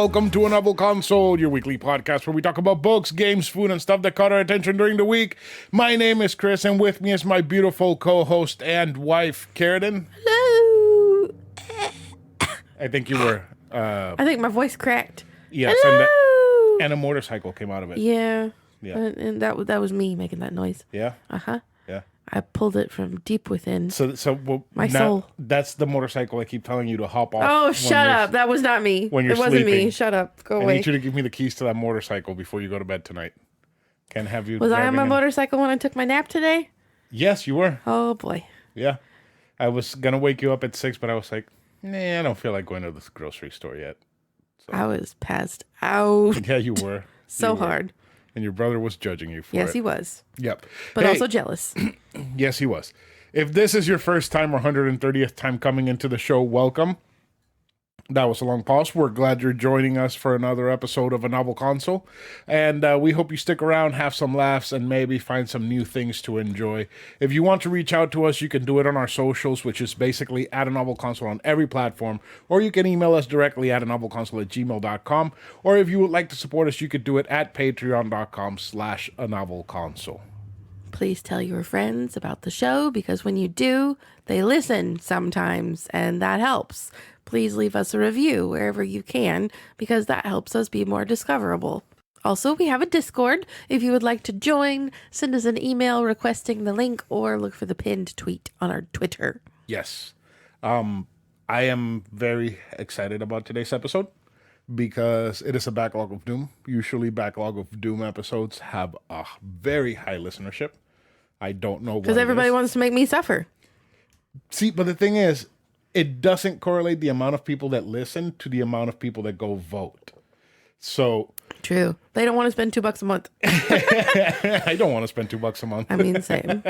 welcome to Anovel Console, your weekly podcast where we talk about books, games, food, and stuff that caught our attention during the week. My name is Chris, and with me is my beautiful co-host and wife, Karen. Hello. I think you were... I think my voice cracked. Yes, Hello. and a motorcycle came out of it. Yeah. Yeah. And that was me making that noise. Yeah? Uh-huh. Yeah. I pulled it from deep within. My soul. That's the motorcycle I keep telling you to hop off. Oh, shut up. That was not me. When you're It wasn't sleeping. me. Shut up. Go I away. need you to give me the keys to that motorcycle before you go to bed tonight. Can't have you Was I on my driving in- motorcycle when I took my nap today? Yes, you were. Oh, boy. Yeah. I was going to wake you up at 6, but I was like, nah, I don't feel like going to the grocery store yet. So. I was passed out. Yeah, you were. So You were. hard. And your brother was judging you for it. Yes, he was. Yep. But Hey, also jealous. yes, he was. If this is your first time or 130th time coming into the show, welcome. That was a long pause. We're glad you're joining us for another episode of A Novel Console. And we hope you stick around, have some laughs, and maybe find some new things to enjoy. If you want to reach out to us, you can do it on our socials, which is basically at A Novel Console on every platform. Or you can email us directly at anovelconsole@gmail.com. Or if you would like to support us, you could do it at patreon.com/anovelconsole. Please tell your friends about the show because when you do, they listen sometimes and that helps. Please leave us a review wherever you can because that helps us be more discoverable. Also, we have a Discord. If you would like to join, send us an email requesting the link or look for the pinned tweet on our Twitter. Yes. I am very excited about today's episode because it is a Backlog of Doom. Usually Backlog of Doom episodes have a very high listenership. I don't know why. Because everybody wants to make me suffer. See, but the thing is, it doesn't correlate the amount of people that listen to the amount of people that go vote. So... True. They don't want to spend $2 a month. I don't want to spend $2 a month. I mean, same.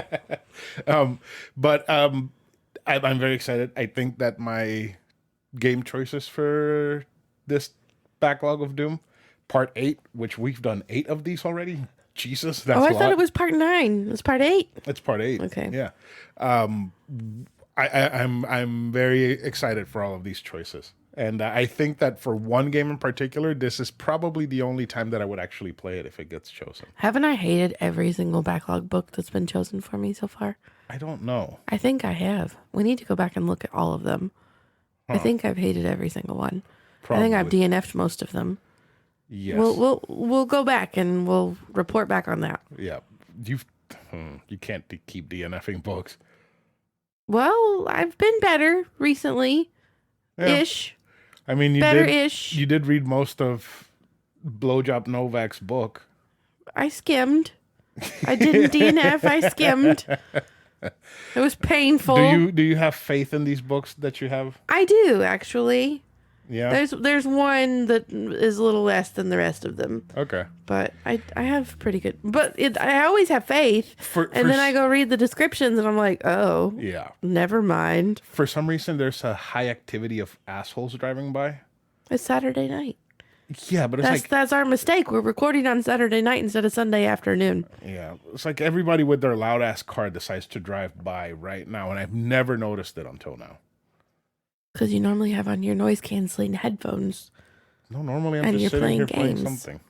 I'm very excited. I think that my game choices for this Backlog of Doom, Part 8, which we've done 8 of these already. Jesus, that's a lot. I thought it was Part 9. It was Part 8. It's Part 8. Okay. Yeah. I'm very excited for all of these choices. And I think that for one game in particular, this is probably the only time that I would actually play it if it gets chosen. Haven't I hated every single Backlog book that's been chosen for me so far? I don't know. I think I have. We need to go back and look at all of them. I think I've hated every single one. Probably. I think I've DNF'd most of them. Yes. We'll go back and we'll report back on that. Yeah. You can't keep DNFing books. Well, I've been better recently. Ish. I mean, Better-ish. You did read most of Blowjob Novak's book. I skimmed. I didn't DNF. I skimmed. It was painful. Do you have faith in these books that you have? I do, actually. Yeah. There's one that is a little less than the rest of them. Okay. But I have pretty good. But I always have faith. And then I go read the descriptions and I'm like, oh. Yeah. Never mind. For some reason, there's a high activity of assholes driving by. It's Saturday night. Yeah, but That's our mistake. We're recording on Saturday night instead of Sunday afternoon. Yeah. It's like everybody with their loud ass car decides to drive by right now. And I've never noticed it until now. Because you normally have on your noise canceling headphones. No, normally I'm And just you're sitting here playing playing games. something.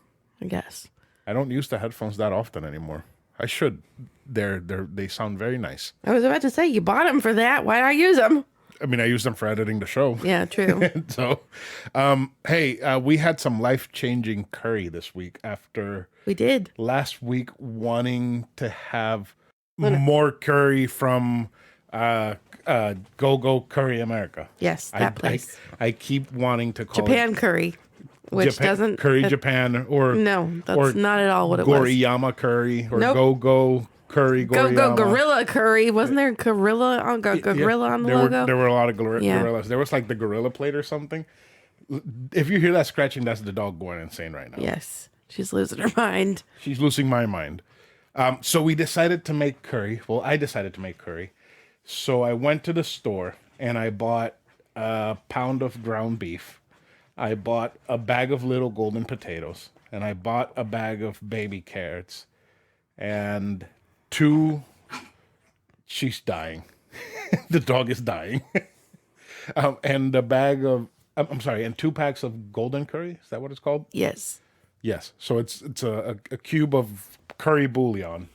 I guess. I don't use the headphones that often anymore. I should. They sound very nice. I was about to say, you bought them for that. Why not use them? I mean, I use them for editing the show. Yeah, true. So, hey, we had some life-changing curry this week after We did. last week wanting to have more curry from Go Curry America. Yes, that place. I keep wanting to call Japan curry, which Japan, doesn't... Curry Japan or No, that's or not at all what it was. Goriyama curry or Nope. Go Curry Goriyama. Go Gorilla Curry. Wasn't there a gorilla on gorilla on the logo? There were a lot of Yeah. gorillas. There was like the gorilla plate or something. If you hear that scratching, that's the dog going insane right now. Yes, she's losing her mind. She's losing my mind. So we decided to make curry. Well, I decided to make curry. So I went to the store and I bought a pound of ground beef. I bought a bag of little golden potatoes. And I bought a bag of baby carrots. And she's dying. The dog is dying. And a bag of I'm sorry, and 2 packs of golden curry. Is that what it's called? Yes. Yes. So it's a cube of curry bouillon,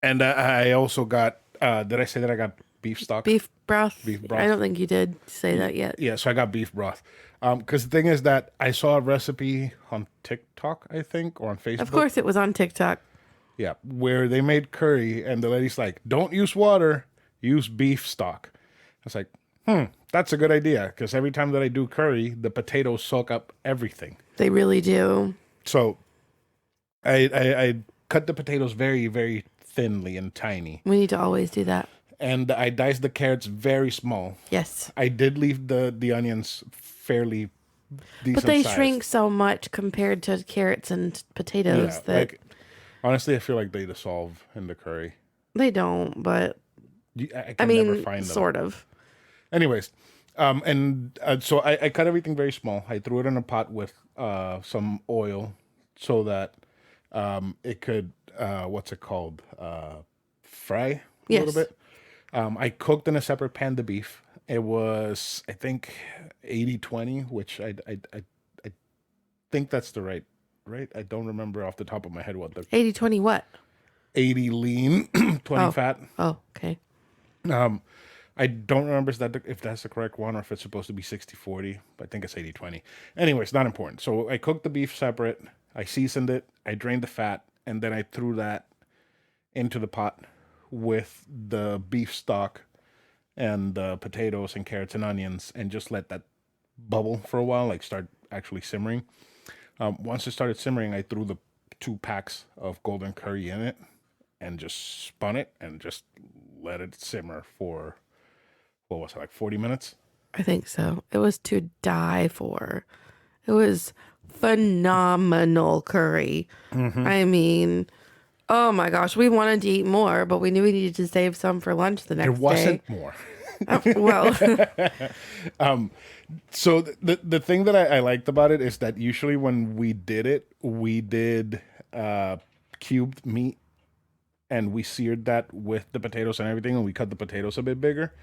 and I also got. Did I say that I got beef stock? Beef broth. Beef I broth. don't think you did say that yet. Yeah, so I got beef broth. Because the thing is that I saw a recipe on TikTok, I think, or on Facebook. Of course, it was on TikTok. Yeah, where they made curry, and the lady's like, "Don't use water, use beef stock." I was like, that's a good idea, because every time that I do curry, the potatoes soak up everything. They really do. So I cut the potatoes very, very thinly and tiny, We need to always do that. and I diced the carrots very small. Yes. I did leave the onions fairly decent But they size. shrink so much compared to carrots and potatoes Yeah, that like honestly, I feel like they dissolve in the curry. they don't. But I I can never mean, find them. sort of. Anyways, so I cut everything very small. I threw it in a pot with some oil so that it could what's it called, fry a Yes. little bit. I cooked in a separate pan the beef. It was, I think, 80-20, which I think that's the right. I don't remember off the top of my head what the 80-20 what? 80 lean, 20 fat. Oh, okay. I don't remember if that's the correct one or if it's supposed to be 60-40, but I think it's 80-20. Anyway, it's not important. So I cooked the beef separate. I seasoned it. I drained the fat, and then I threw that into the pot with the beef stock and the potatoes and carrots and onions, and just let that bubble for a while, like start actually simmering. Once it started simmering, I threw the 2 packs of golden curry in it and just spun it and just let it simmer for, what was it, like 40 minutes? I think so. It was to die for. It was phenomenal curry. I mean, oh my gosh, we wanted to eat more, but we knew we needed to save some for lunch the next There day. wasn't more. Well, So the thing that I liked about it is that usually when we did it, we did cubed meat, and we seared that with the potatoes and everything, and we cut the potatoes a bit bigger,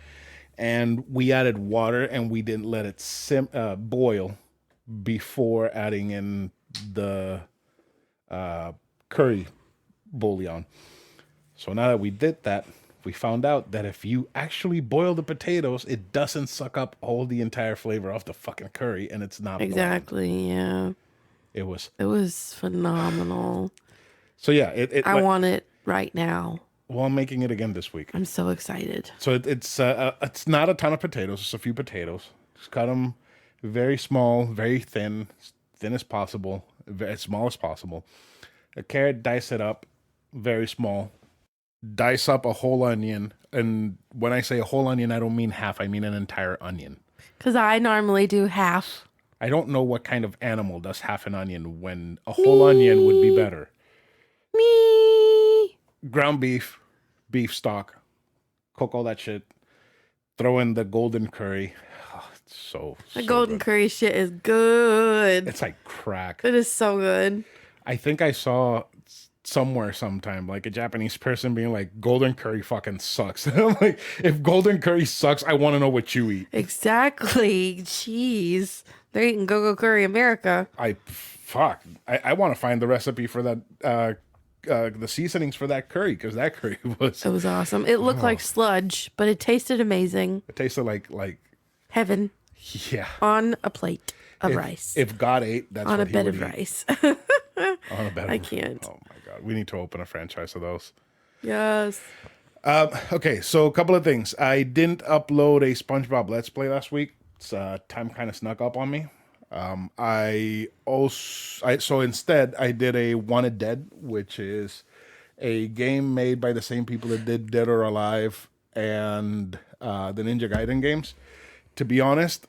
and we added water, and we didn't let it boil before adding in the curry bouillon. So now that we did that, we found out that if you actually boil the potatoes, it doesn't suck up all the entire flavor of the fucking curry, and it's not bland. exactly. Yeah. It was. It was phenomenal. So yeah, I want it right now. well, I'm making it again this week. I'm so excited. So it's not a ton of potatoes, just a few potatoes. Just cut them very small, very thin as possible, as small as possible. A carrot, dice it up very small. Dice up a whole onion, and when I say a whole onion, I don't mean half. I mean an entire onion. Because I normally do half. I don't know what kind of animal does half an onion when a whole onion would be better. Me. Ground beef, beef stock, cook all that shit. Throw in the golden curry. Oh, it's so Golden good. curry shit is good. It's like crack. It is so good. I think I saw somewhere sometime like a Japanese person being like, golden curry fucking sucks. And I'm like, if golden curry sucks, I want to know what you eat. Exactly. Jeez. They're eating go-go curry America. I want to find the recipe for that, the seasonings for that curry, because that curry It was, was awesome. It looked like sludge, but it tasted amazing. it tasted like Heaven yeah. on a plate of rice. If God ate, that's On what a he bed would of eat. rice. On a bed. I can't. Oh my God, we need to open a franchise of those. Yes. Okay, so a couple of things. I didn't upload a SpongeBob Let's Play last week. It's time kind of snuck up on me. So instead I did a Wanted Dead, which is a game made by the same people that did Dead or Alive and the Ninja Gaiden games. To be honest,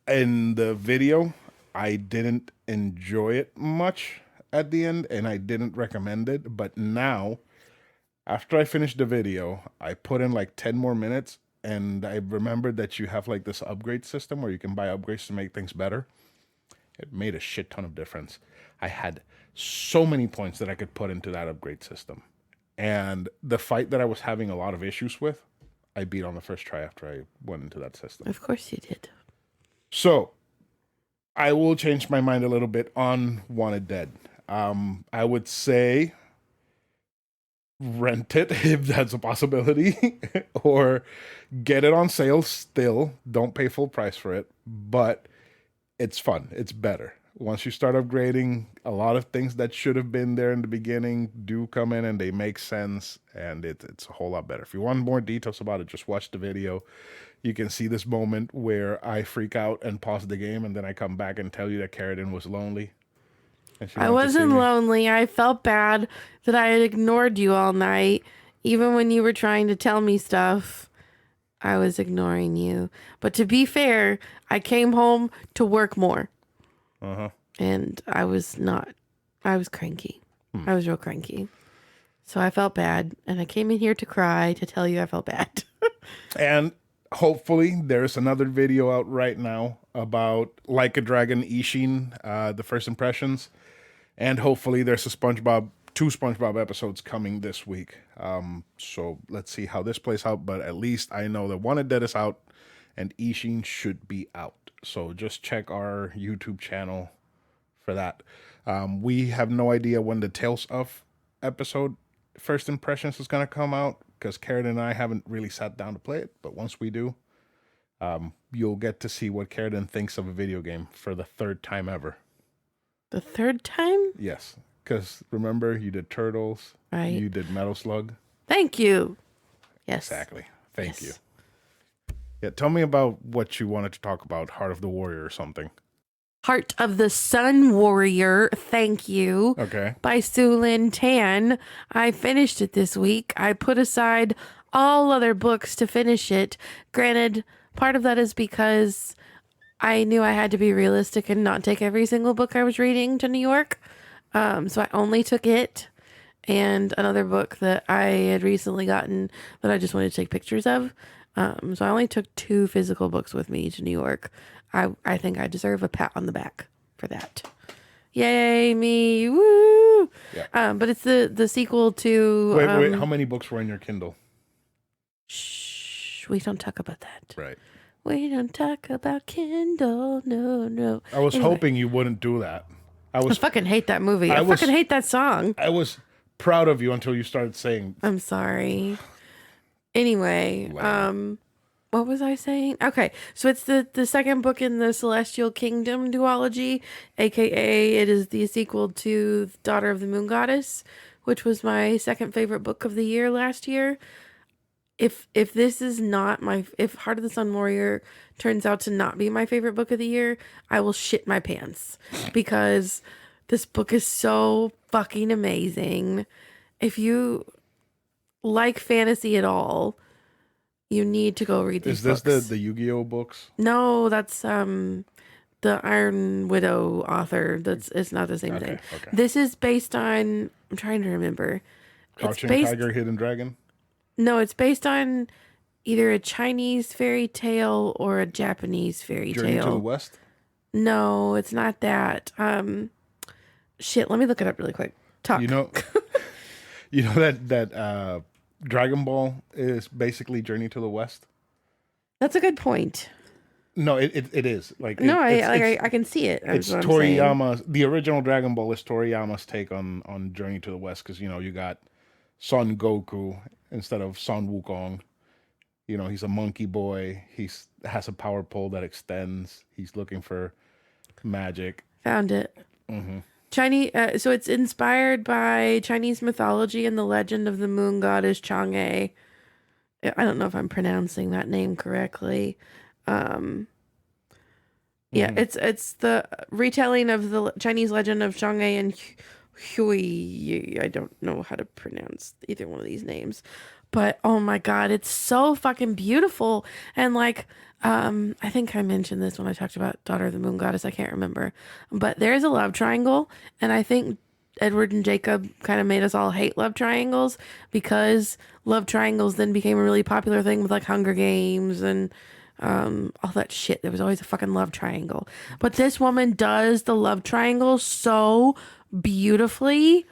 in the video, I didn't enjoy it much at the end, and I didn't recommend it. But now, after I finished the video, I put in like 10 more minutes, and I remembered that you have like this upgrade system where you can buy upgrades to make things better. It made a shit ton of difference. I had so many points that I could put into that upgrade system. And the fight that I was having a lot of issues with, I beat on the first try after I went into that system. Of course you did. So, I will change my mind a little bit on Wanted Dead. I would say rent it if that's a possibility, or get it on sale still. Don't pay full price for it, but it's fun. It's better. Once you start upgrading, a lot of things that should have been there in the beginning do come in and they make sense, and it's a whole lot better. If you want more details about it, just watch the video. You can see this moment where I freak out and pause the game, and then I come back and tell you that Carradine was lonely. And she I wanted to see wasn't me. lonely. I felt bad that I had ignored you all night. Even when you were trying to tell me stuff, I was ignoring you. But to be fair, I came home to work more. Uh-huh. And I was cranky. I was real cranky. So I felt bad. And I came in here to cry to tell you I felt bad. And hopefully there's another video out right now about Like a Dragon Ishin, the first impressions. And hopefully there's two SpongeBob episodes coming this week. So let's see how this plays out. But at least I know that Wanted Dead is out and Ishin should be out. So just check our YouTube channel for that. We have no idea when the Tales of episode first impressions is going to come out because Karen and I haven't really sat down to play it. But once we do, you'll get to see what Karen thinks of a video game for the third time ever. The third time? Yes, because remember, you did Turtles. Right. You did Metal Slug. Thank you. Yes. Exactly. Thank Yes. you. Yeah, tell me about what you wanted to talk about, Heart of the Warrior or something. Heart of the Sun Warrior, thank you. Okay. By Su Lin Tan. I finished it this week. I put aside all other books to finish it. Granted, part of that is because I knew I had to be realistic and not take every single book I was reading to New York. So I only took it and another book that I had recently gotten that I just wanted to take pictures of. So I only took 2 physical books with me to New York. I think I deserve a pat on the back for that. Yay, me. Woo! Yeah. But it's the sequel to... Wait, how many books were in your Kindle? Shh, we don't talk about that. Right. We don't talk about Kindle. No. I was hoping you wouldn't do that. I I was fucking hate that movie. I fucking hate that song. I was proud of you until you started saying. I'm sorry. Anyway, what was I saying? Okay, so it's the second book in the Celestial Kingdom duology, aka it is the sequel to Daughter of the Moon Goddess, which was my second favorite book of the year last year. If this is not if Heart of the Sun Warrior turns out to not be my favorite book of the year, I will shit my pants because this book is so fucking amazing. If you like fantasy at all, you need to go read these books. Is this the Yu-Gi-Oh books? No, that's the Iron Widow author. It's not the same thing. Okay. This is based on, I'm trying to remember. Crouching Tiger, Hidden Dragon? No, it's based on either a Chinese fairy tale or a Japanese fairy Journey tale. to the West? No, it's not that. Shit, let me look it up really quick. Talk. You know that Dragon Ball is basically Journey to the West? That's a good point. No, it is. Like No, it's I can see it. it's Toriyama's. The original Dragon Ball is Toriyama's take on Journey to the West because you got Son Goku instead of Son Wukong. He's a monkey boy. He has a power pole that extends. He's looking for magic. Found it. Mm-hmm. Chinese. So it's inspired by Chinese mythology and the legend of the moon goddess Chang'e. I don't know if I'm pronouncing that name correctly. Yeah, it's the retelling of the Chinese legend of Chang'e and Hui. I don't know how to pronounce either one of these names, but oh my god, it's so fucking beautiful. And like, I think I mentioned this when I talked about Daughter of the Moon Goddess. I can't remember, but there's a love triangle, and I think Edward and Jacob kind of made us all hate love triangles because love triangles then became a really popular thing with like Hunger Games and all that shit. There was always a fucking love triangle, but this woman does the love triangle so beautifully.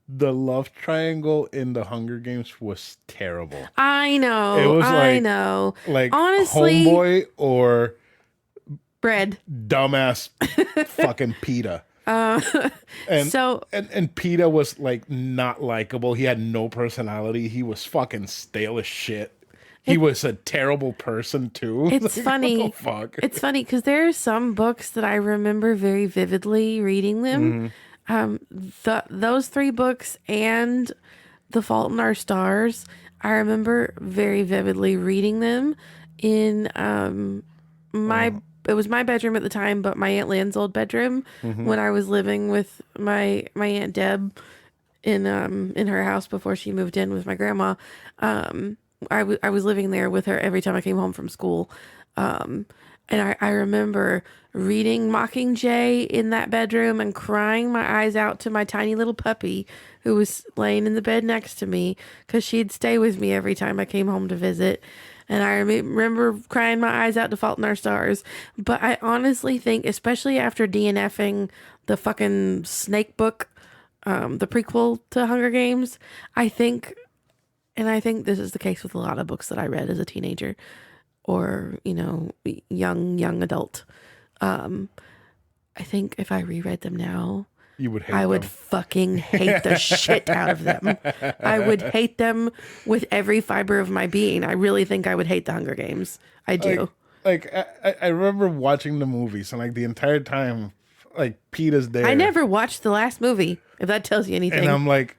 The love triangle in the Hunger Games was terrible. I know. It was I know. Like honestly, homeboy or Bread. dumbass fucking PETA. And So and PETA was like not likable. He had no personality. He was fucking stale as shit. He was a terrible person too. it's Like, funny. what the fuck? It's funny because there are some books that I remember very vividly reading them. Those three books and The Fault in Our Stars, I remember very vividly reading them in my it was my bedroom at the time, but my Aunt Lynn's old bedroom when I was living with my Aunt Deb in her house before she moved in with my grandma. I was living there with her every time I came home from school. And I remember reading Mockingjay in that bedroom and crying my eyes out to my tiny little puppy who was laying in the bed next to me because she'd stay with me every time I came home to visit. And I remember crying my eyes out to Fault in Our Stars. But I honestly think, especially after DNFing the fucking Snake book, the prequel to Hunger Games, I think this is the case with a lot of books that I read as a teenager or, young adult. I think if I reread them now, You would hate I would them. fucking hate the shit out of them. I would hate them with every fiber of my being. I really think I would hate the Hunger Games. I do. I remember watching the movies and like the entire time, like PETA's there. I never watched the last movie, if that tells you anything. And I'm like,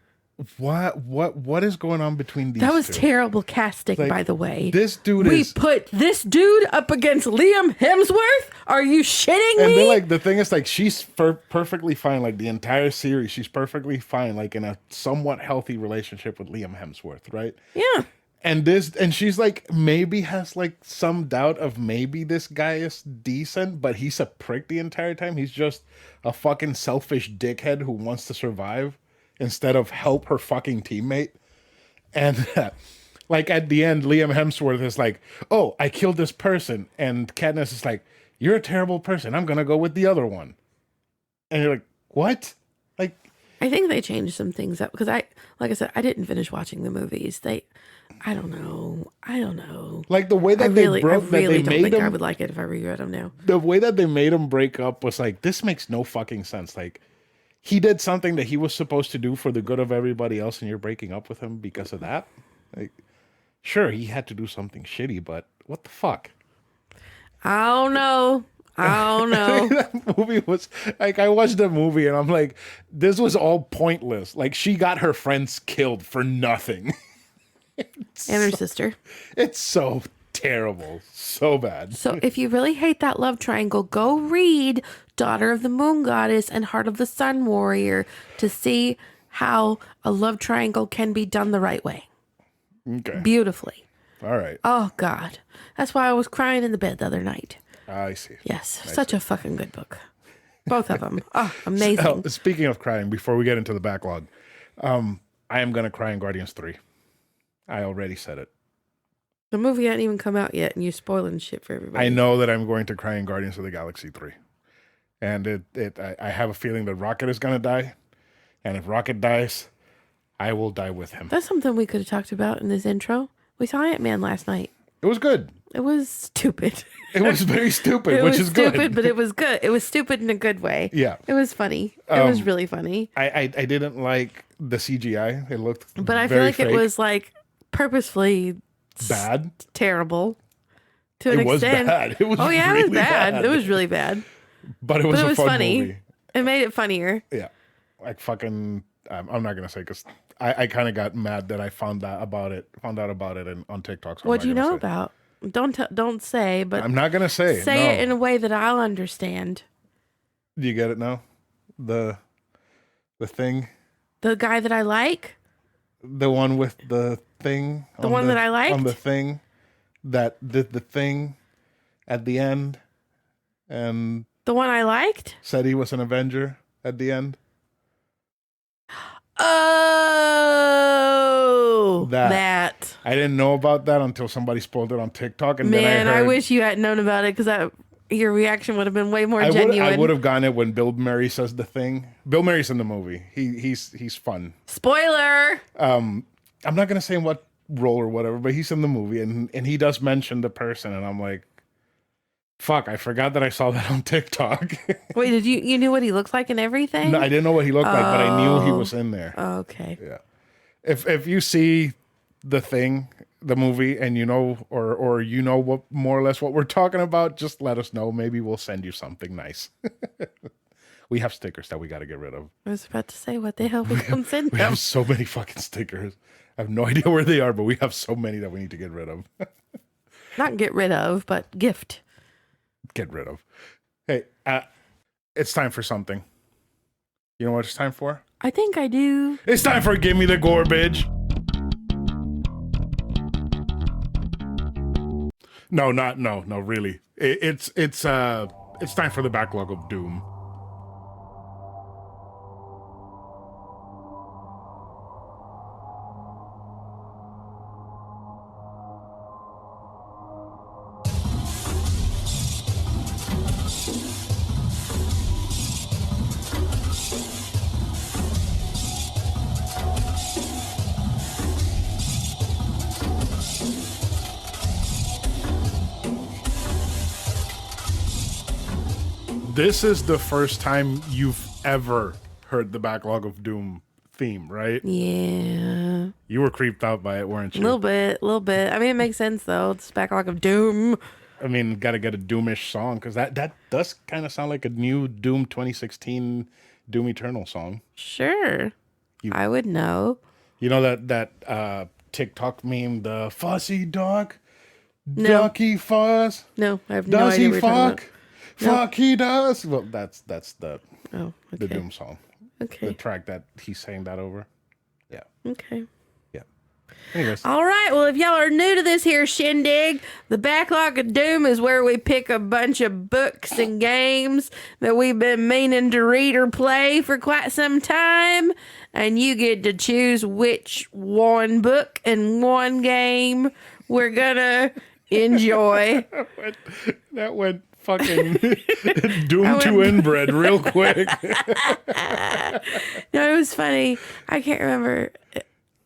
what is going on between these That was two? terrible casting, Like, by the way. This dude We is put this dude up against Liam Hemsworth? Are you shitting and me? then like the thing is like she's perfectly fine like the entire series. She's perfectly fine like in a somewhat healthy relationship with Liam Hemsworth, right? Yeah. And she's like maybe has like some doubt of maybe this guy is decent, but he's a prick the entire time. He's just a fucking selfish dickhead who wants to survive instead of help her fucking teammate. And like at the end, Liam Hemsworth is like, "Oh, I killed this person," and Katniss is like, "You're a terrible person. I'm gonna go with the other one." And you're like, "What?" Like, I think they changed some things up because like I said, I didn't finish watching the movies. I don't know. like the way that I really that they don't made think I them, would like it if I reread them now. the way that they made him break up was like, this makes no fucking sense. Like, he did something that he was supposed to do for the good of everybody else, and you're breaking up with him because of that. Like, sure, he had to do something shitty, but what the fuck? I don't know. That movie was like, I watched the movie and I'm like, this was all pointless. Like, she got her friends killed for nothing. And her sister. It's so terrible, so bad. So if you really hate that love triangle, go read Daughter of the Moon Goddess and Heart of the Sun Warrior to see how a love triangle can be done the right way. Okay, Beautifully. all right, Oh, God. That's why I was crying in the bed the other night. I see. Yes. Such a fucking good book. Both of them. Oh, amazing. Oh, speaking of crying, before we get into the backlog, I am gonna cry in Guardians 3. I already said it. The movie hadn't even come out yet, and you're spoiling shit for everybody. I know that I'm going to cry in Guardians of the Galaxy 3. And I have a feeling that Rocket is going to die. And if Rocket dies, I will die with him. That's something we could have talked about in this intro. We saw Ant-Man last night. It was good. It was stupid. It was very stupid, which is stupid, good. but it was good. It was stupid in a good way. Yeah. It was funny. It was really funny. I didn't like the CGI. It looked But I feel very like fake. it was like purposefully bad. terrible to an It was extent. bad. It was Oh yeah, it really was bad. bad. It was really bad. But it was But it a was fun funny. movie. It made it funnier. Yeah. Like fucking I'm not gonna say because I kind of got mad that I found out about it on TikTok. So What do you know about? Don't say, but I'm not gonna say. say no. it in a way that I'll understand. Do you get it now? The thing, The guy that I like, the one with the thing, the one that I liked, on the thing that did the thing at the end, and the one I liked. said he was an Avenger at the end. Oh, That. that. I didn't know about that until somebody spoiled it on TikTok, and Man, then I heard. wish you hadn't known about it because your reaction would have been way more I genuine. would have gotten it when Bill Murray says the thing. Bill Murray's in the movie. He's fun. Spoiler. I'm not gonna say in what role or whatever, but he's in the movie, and he does mention the person, and I'm like, Fuck, I forgot that I saw that on TikTok. Wait, did you knew what he looked like and everything? No, I didn't know what he looked like, but I knew he was in there. Okay. Yeah. If you see the thing, the movie, and you know, or you know what more or less what we're talking about, just let us know. Maybe we'll send you something nice. We have stickers that we got to get rid of. I was about to say, what the hell we gonna send We them? have so many fucking stickers. I have no idea where they are, but we have so many that we need to get rid of. Not get rid of, but gift. Get rid of. Hey, it's time for something. You know what it's time for? I think I do. It's time for Give Me the Garbage. No, really. It's time for the Backlog of Doom. This is the first time you've ever heard the Backlog of Doom theme, right? Yeah. You were creeped out by it, weren't you? A little bit. I mean, it makes sense though. It's Backlog of Doom. I mean, gotta get a Doomish song because that does kind of sound like a new Doom 2016 Doom Eternal song. Sure. I would know. You know that TikTok meme, the fussy dog, No. ducky fuzz. No, I have no Does idea he what you're talking fuck? Fuck, he does. Well, that's the about. Oh, the okay. Doom song. The Okay. track that he's saying that over. Yeah. Okay. Yeah. Anyways. All right. Well, if y'all are new to this here shindig, the Backlog of Doom is where we pick a bunch of books and games that we've been meaning to read or play for quite some time. And you get to choose which one book and one game we're gonna enjoy. That went fucking Doom to inbred real quick. No, it was funny. I can't remember.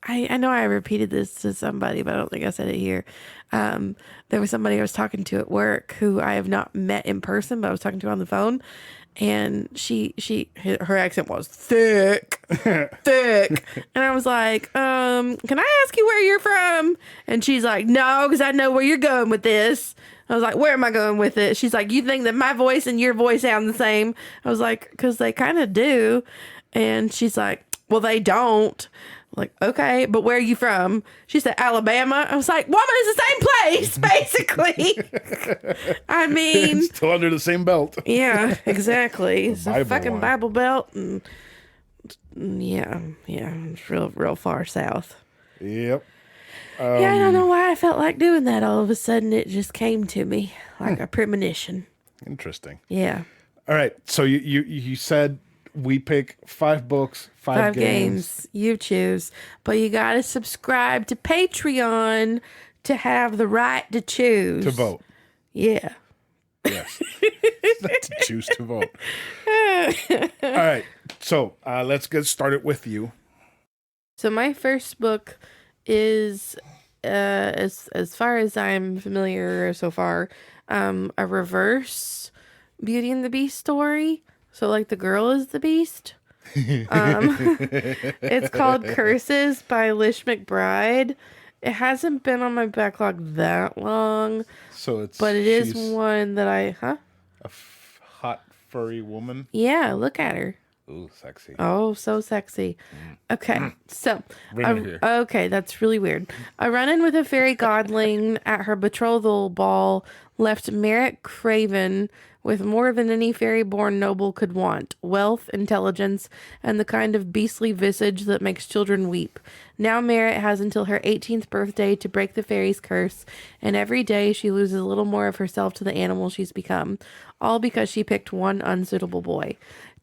I know I repeated this to somebody, but I don't think I said it here. There was somebody I was talking to at work who I have not met in person, but I was talking to on the phone. And her accent was thick, thick. And I was like, can I ask you where you're from? And she's like, no, because I know where you're going with this. I was like, where am I going with it? She's like, you think that my voice and your voice sound the same? I was like, because they kind of do. And she's like, well, they don't. I'm like, okay, but where are you from? She said, Alabama. I was like, woman, it's the same place, basically. I mean, Still under the same belt. yeah, exactly. It's a Bible fucking line. Bible Belt. And yeah, it's real far south. Yep. Yeah, I don't know why I felt like doing that. All of a sudden, it just came to me like a premonition. Interesting. Yeah. All right. So you said we pick 5 books, 5 games. You choose. But you got to subscribe to Patreon to have the right to choose. To vote. Yeah. Yes. To choose to vote. All right. So let's get started with you. So my first book is, as far as I'm familiar so far, a reverse Beauty and the Beast story. So like the girl is the beast. It's called Curses by Lish McBride. It hasn't been on my backlog that long, So but it is she's one that a hot furry woman. yeah, look at her. Ooh, sexy. Oh, so sexy. Okay, so Bring it here. okay, that's really weird. A run-in with a fairy godling at her betrothal ball left Merritt Craven with more than any fairy-born noble could want: wealth, intelligence, and the kind of beastly visage that makes children weep. Now Merritt has until her 18th birthday to break the fairy's curse, and every day she loses a little more of herself to the animal she's become, all because she picked one unsuitable boy.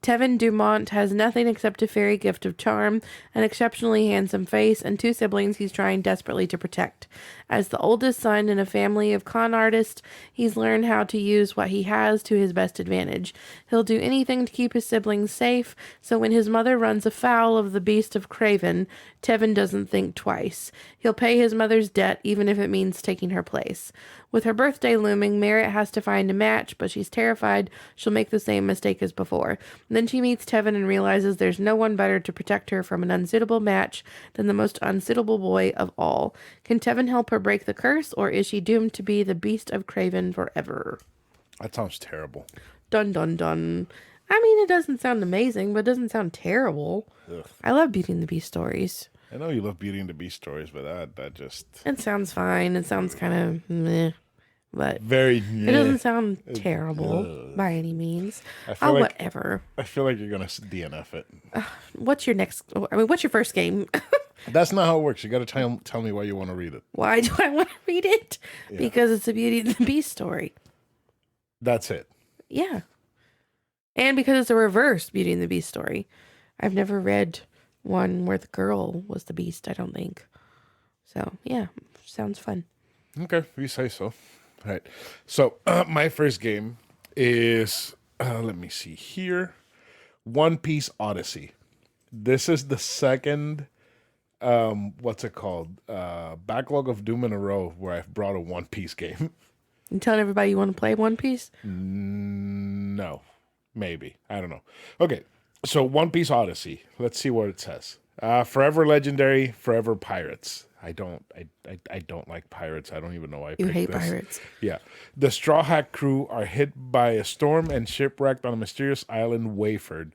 Tevin Dumont has nothing except a fairy gift of charm, an exceptionally handsome face, and 2 siblings he's trying desperately to protect. As the oldest son in a family of con artists, he's learned how to use what he has to his best advantage. He'll do anything to keep his siblings safe, so when his mother runs afoul of the beast of Craven, Tevin doesn't think twice. He'll pay his mother's debt, even if it means taking her place. With her birthday looming, Merritt has to find a match, but she's terrified she'll make the same mistake as before. Then she meets Tevin and realizes there's no one better to protect her from an unsuitable match than the most unsuitable boy of all. Can Tevin help her break the curse, or is she doomed to be the Beast of Craven forever? That sounds terrible. Dun dun dun. I mean, it doesn't sound amazing, but it doesn't sound terrible. Ugh. I love Beauty and the Beast stories. I know you love Beauty and the Beast stories, but that just... It sounds fine. It sounds kind of meh, but Very... it doesn't sound terrible by any means. feel like- Whatever. I feel like you're going to DNF it. What's your next? I mean, what's your first game? That's not how it works. You got to tell me why you want to read it. Why do I want to read it? Because it's a Beauty and the Beast story. That's it. Yeah. And because it's a reverse Beauty and the Beast story. I've never read one where the girl was the beast, I don't think. So, yeah, sounds fun. Okay, if you say so. All right. So, my first game is, let me see here, One Piece Odyssey. This is the second, what's it called? Backlog of Doom in a row where I've brought a One Piece game. You telling everybody you want to play One Piece? No, maybe. I don't know. Okay, so One Piece Odyssey. Let's see what it says. Forever legendary, forever pirates. I don't like pirates. I don't even know why I You picked hate this. pirates. Yeah. The Straw Hat crew are hit by a storm and shipwrecked on a mysterious island, Wayford.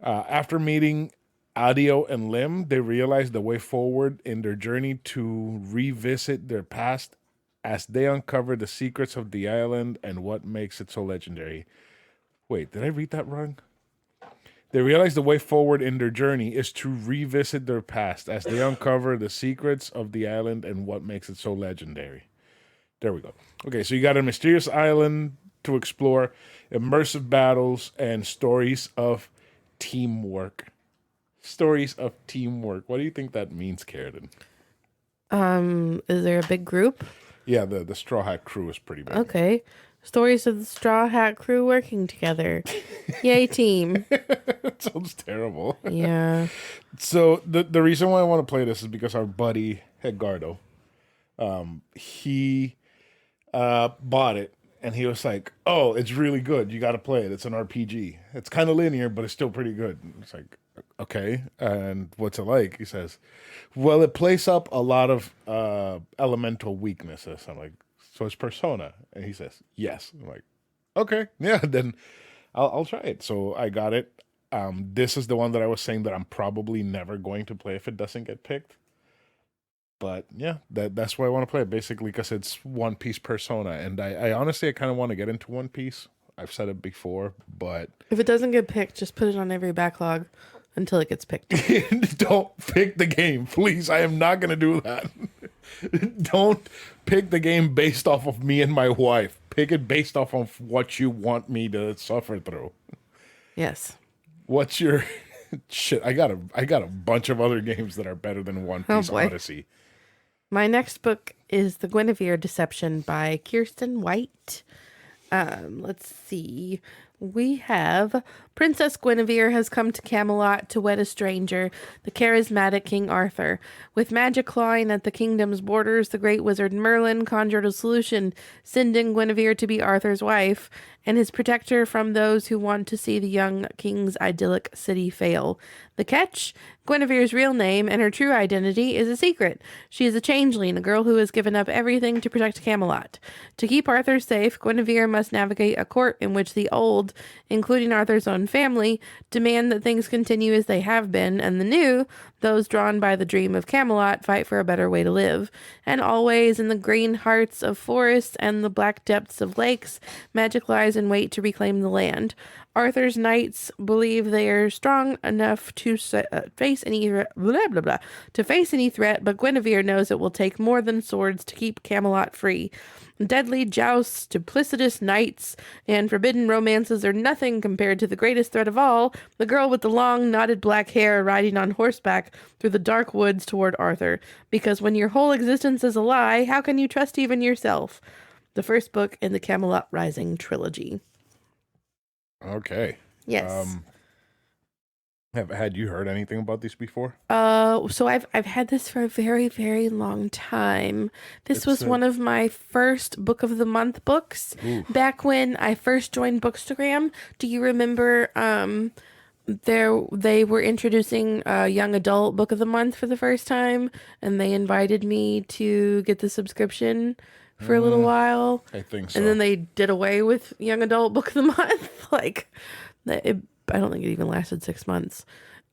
After meeting Adio and Lim, they realize the way forward in their journey to revisit their past as they uncover the secrets of the island and what makes it so legendary. Wait, did I read that wrong? They realize the way forward in their journey is to revisit their past as they uncover the secrets of the island and what makes it so legendary. There we go. Okay, so you got a mysterious island to explore, immersive battles, and stories of teamwork. Stories of teamwork. What do you think that means, Carradine? Is there a big group? Yeah, the Straw Hat crew is pretty big. Okay. Stories of the Straw Hat crew working together. Yay, team. That sounds terrible. Yeah. So the reason why I want to play this is because our buddy Edgardo, he bought it and he was like, "Oh, it's really good. You got to play it. It's an RPG. It's kind of linear, but it's still pretty good." It's like, okay, and what's it like? He says, "Well, it plays up a lot of elemental weaknesses." I'm like, "So it's Persona?" And he says, "Yes." I'm like, "Okay, yeah, then I'll try it." So I got it. This is the one that I was saying that I'm probably never going to play if it doesn't get picked. But yeah, that's why I want to play it, basically because it's One Piece Persona. And I honestly, I kind of want to get into One Piece. I've said it before, but... If it doesn't get picked, just put it on every backlog until it gets picked. Don't pick the game, please. I am not going to do that. Don't pick the game based off of me and my wife. Pick it based off of what you want me to suffer through. Yes. What's your... Shit, I got a bunch of other games that are better than One Piece Odyssey. My next book is The Guinevere Deception by Kirsten White. Let's see. We have Princess Guinevere has come to Camelot to wed a stranger, the charismatic King Arthur. With magic clawing at the kingdom's borders, the great wizard Merlin conjured a solution, sending Guinevere to be Arthur's wife and his protector from those who want to see the young king's idyllic city fail. The catch? Guinevere's real name and her true identity is a secret. She is a changeling, a girl who has given up everything to protect Camelot. To keep Arthur safe, Guinevere must navigate a court in which the old, including Arthur's own family, demand that things continue as they have been, and the new, those drawn by the dream of Camelot, fight for a better way to live. And always in the green hearts of forests and the black depths of lakes, magic lies in wait to reclaim the land. Arthur's knights believe they are strong enough to face any threat, but Guinevere knows it will take more than swords to keep Camelot free. Deadly jousts, duplicitous knights, and forbidden romances are nothing compared to the greatest threat of all, the girl with the long, knotted black hair riding on horseback through the dark woods toward Arthur. Because when your whole existence is a lie, how can you trust even yourself? The first book in the Camelot Rising trilogy. Okay. Yes. Had you heard anything about these before? So I've had this for a very, very long time. This It's was a one of my first book of the month books oof. back when I first joined Bookstagram. Do you remember they were introducing a young adult book of the month for the first time, and they invited me to get the subscription for a little while, I think and then so. they did away with young adult book of the month. Like I don't think it even lasted 6 months.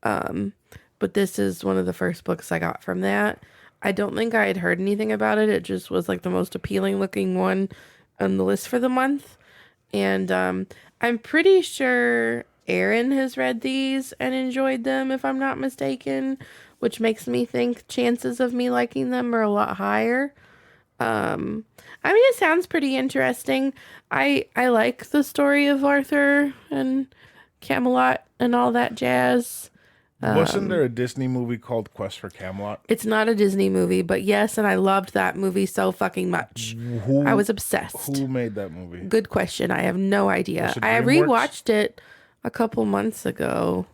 But this is one of the first books I got from that. I don't think I had heard anything about it. It just was like the most appealing looking one on the list for the month. And I'm pretty sure Aaron has read these and enjoyed them, if I'm not mistaken, which makes me think chances of me liking them are a lot higher. I mean, it sounds pretty interesting. I like the story of Arthur and Camelot and all that jazz. Wasn't there a Disney movie called Quest for Camelot? It's not a Disney movie, but yes, and I loved that movie so fucking much. I was obsessed. Who made that movie? Good question. I have no idea. Was it I DreamWorks? rewatched it a couple months ago.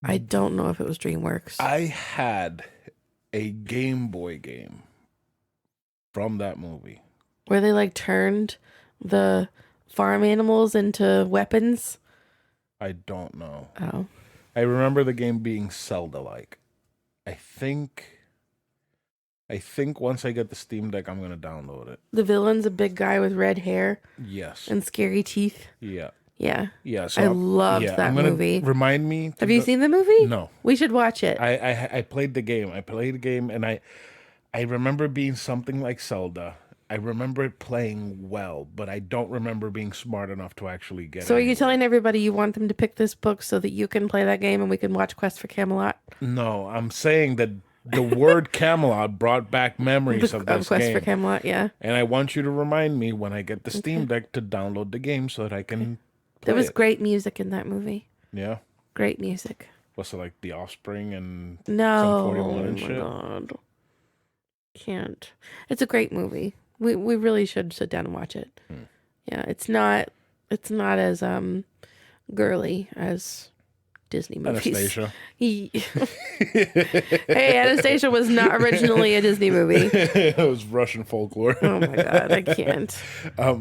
I don't know if it was DreamWorks. I had a Game Boy game from that movie. Where they like turned the farm animals into weapons. I don't know. Oh. I remember the game being Zelda-like. I think once I get the Steam Deck, I'm gonna download it. The villain's a big guy with red hair Yes. and scary teeth. Yeah. Yeah. Yeah. So I loved that I'm gonna movie. Remind me. Have you seen the movie? No. We should watch it. I played the game. And I remember being something like Zelda. I remember it playing well, but I don't remember being smart enough to actually get it. So are you telling everybody you want them to pick this book so that you can play that game and we can watch Quest for Camelot? No, I'm saying that the word Camelot brought back memories of this Quest game. for Camelot, yeah. And I want you to remind me when I get the Steam Deck to download the game so that I can play There was it. great music in that movie. Yeah. Great music. Was it like The Offspring and No. Sum 41 and Oh my shit? God. Can't. It's a great movie. We really should sit down and watch it. Yeah, it's not as girly as Disney movies. Anastasia. Hey, Anastasia was not originally a Disney movie. It was Russian folklore. Oh my God, I can't.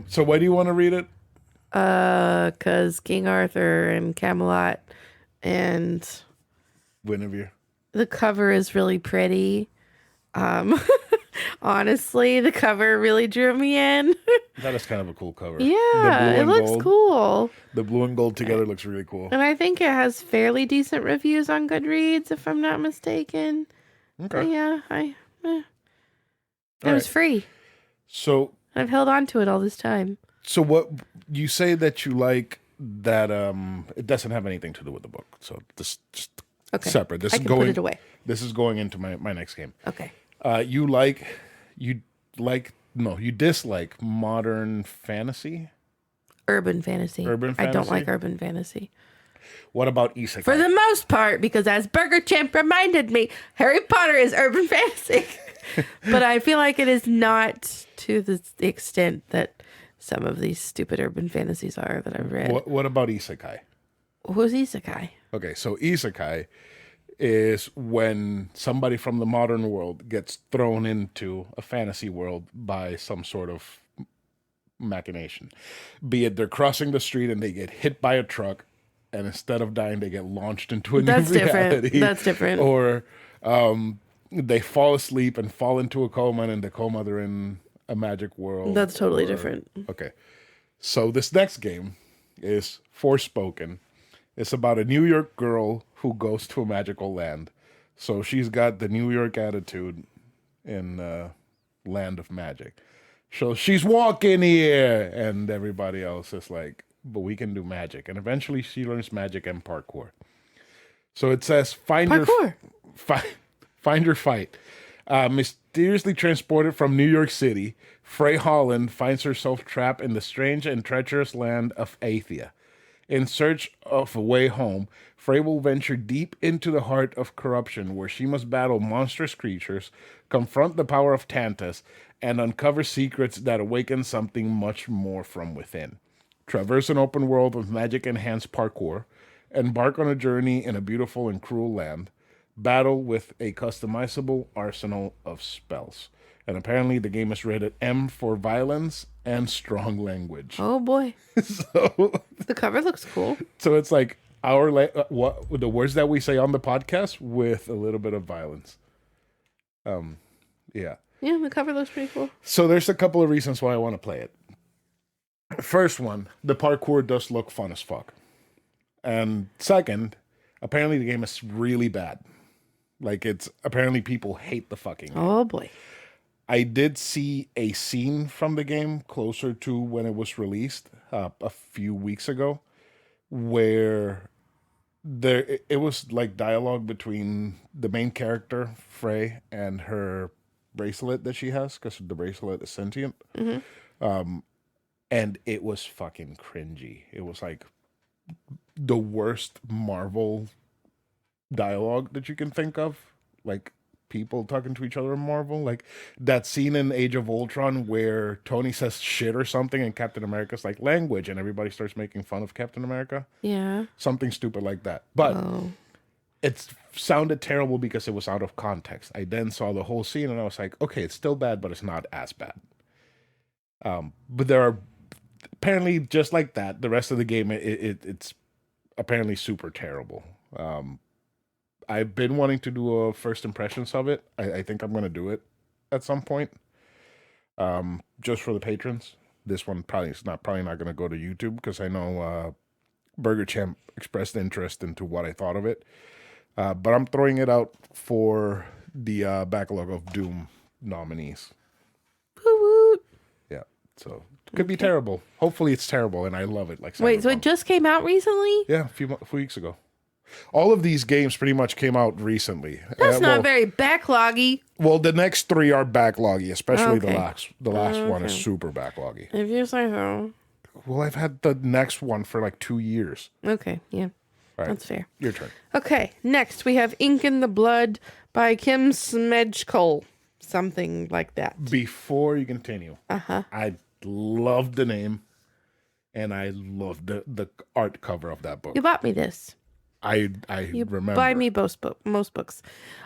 So why do you want to read it? 'Cause King Arthur and Camelot, and Guinevere. the cover is really pretty. Honestly, the cover really drew me in. That is kind of a cool cover. Yeah, it looks cool. The blue and gold together looks really cool. And I think it has fairly decent reviews on Goodreads, if I'm not mistaken. Okay. Yeah, it was free. So I've held on to it all this time. So what you say that you like that it doesn't have anything to do with the book. So this just Okay. separate. This I is can going put it away. This is going into my next game. Okay. You dislike modern fantasy? Urban fantasy. Urban I don't fantasy? like urban fantasy. What about isekai? For the most part, because as Burger Champ reminded me, Harry Potter is urban fantasy. But I feel like it is not to the extent that some of these stupid urban fantasies are that I've read. What about isekai? Who's Isekai? Okay, so isekai is when somebody from the modern world gets thrown into a fantasy world by some sort of machination. Be it they're crossing the street and they get hit by a truck, and instead of dying, they get launched into a That's new different. reality. That's different. Or they fall asleep and fall into a coma, and in the coma they're in a magic world. That's totally different. Okay. So this next game is Forspoken. It's about a New York girl who goes to a magical land. So she's got the New York attitude in land of magic. So she's walking here, and everybody else is like, but we can do magic. And eventually she learns magic and parkour. So it says, find your fight. Mysteriously transported from New York City, Frey Holland finds herself trapped in the strange and treacherous land of Athia. In search of a way home, Frey will venture deep into the heart of corruption, where she must battle monstrous creatures, confront the power of Tantus, and uncover secrets that awaken something much more from within. Traverse an open world with magic-enhanced parkour, Embark on a journey in a beautiful and cruel land. Battle with a customizable arsenal of spells. And apparently the game is rated M for violence and strong language. Oh boy. So, The cover looks cool. so it's like what the words that we say on the podcast with a little bit of violence. Yeah. Yeah, the cover looks pretty cool. So there's a couple of reasons why I want to play it. First one, the parkour does look fun as fuck. And second, apparently the game is really bad. Like apparently people hate the fucking game. Oh boy. I did see a scene from the game closer to when it was released a few weeks ago, where it was like dialogue between the main character Frey and her bracelet that she has, because the bracelet is sentient. And it was fucking cringy. It was like the worst Marvel dialogue that you can think of, like people talking to each other in Marvel. Like that scene in Age of Ultron where Tony says shit or something and Captain America's like language and everybody starts making fun of Captain America. Yeah. Something stupid like that. But it sounded terrible because it was out of context. I then saw the whole scene and I was like, okay, it's still bad, but it's not as bad. But there are apparently, just like that, the rest of the game, it's apparently super terrible. I've been wanting to do a first impressions of it. I think I'm going to do it at some point, just for the patrons. This one probably not going to go to YouTube because I know Burger Champ expressed interest into what I thought of it. But I'm throwing it out for the backlog of Doom nominees. Woo-woo. Yeah, so it could be terrible. Hopefully it's terrible, and I love it. Like Wait, so Cyberpunk. it just came out recently? Yeah, a few weeks ago. All of these games pretty much came out recently. That's not well, very backloggy. well, the next three are backloggy, especially Okay. the last one is super backloggy. If you say so. Well, I've had the next one for like 2 years. Okay, yeah. All right, That's fair. your turn. Okay, next we have Ink in the Blood by Kim Smedjkol. Something like that. Before you continue, I love the name, and I love the art cover of that book. You bought me this. I You remember. buy me most books.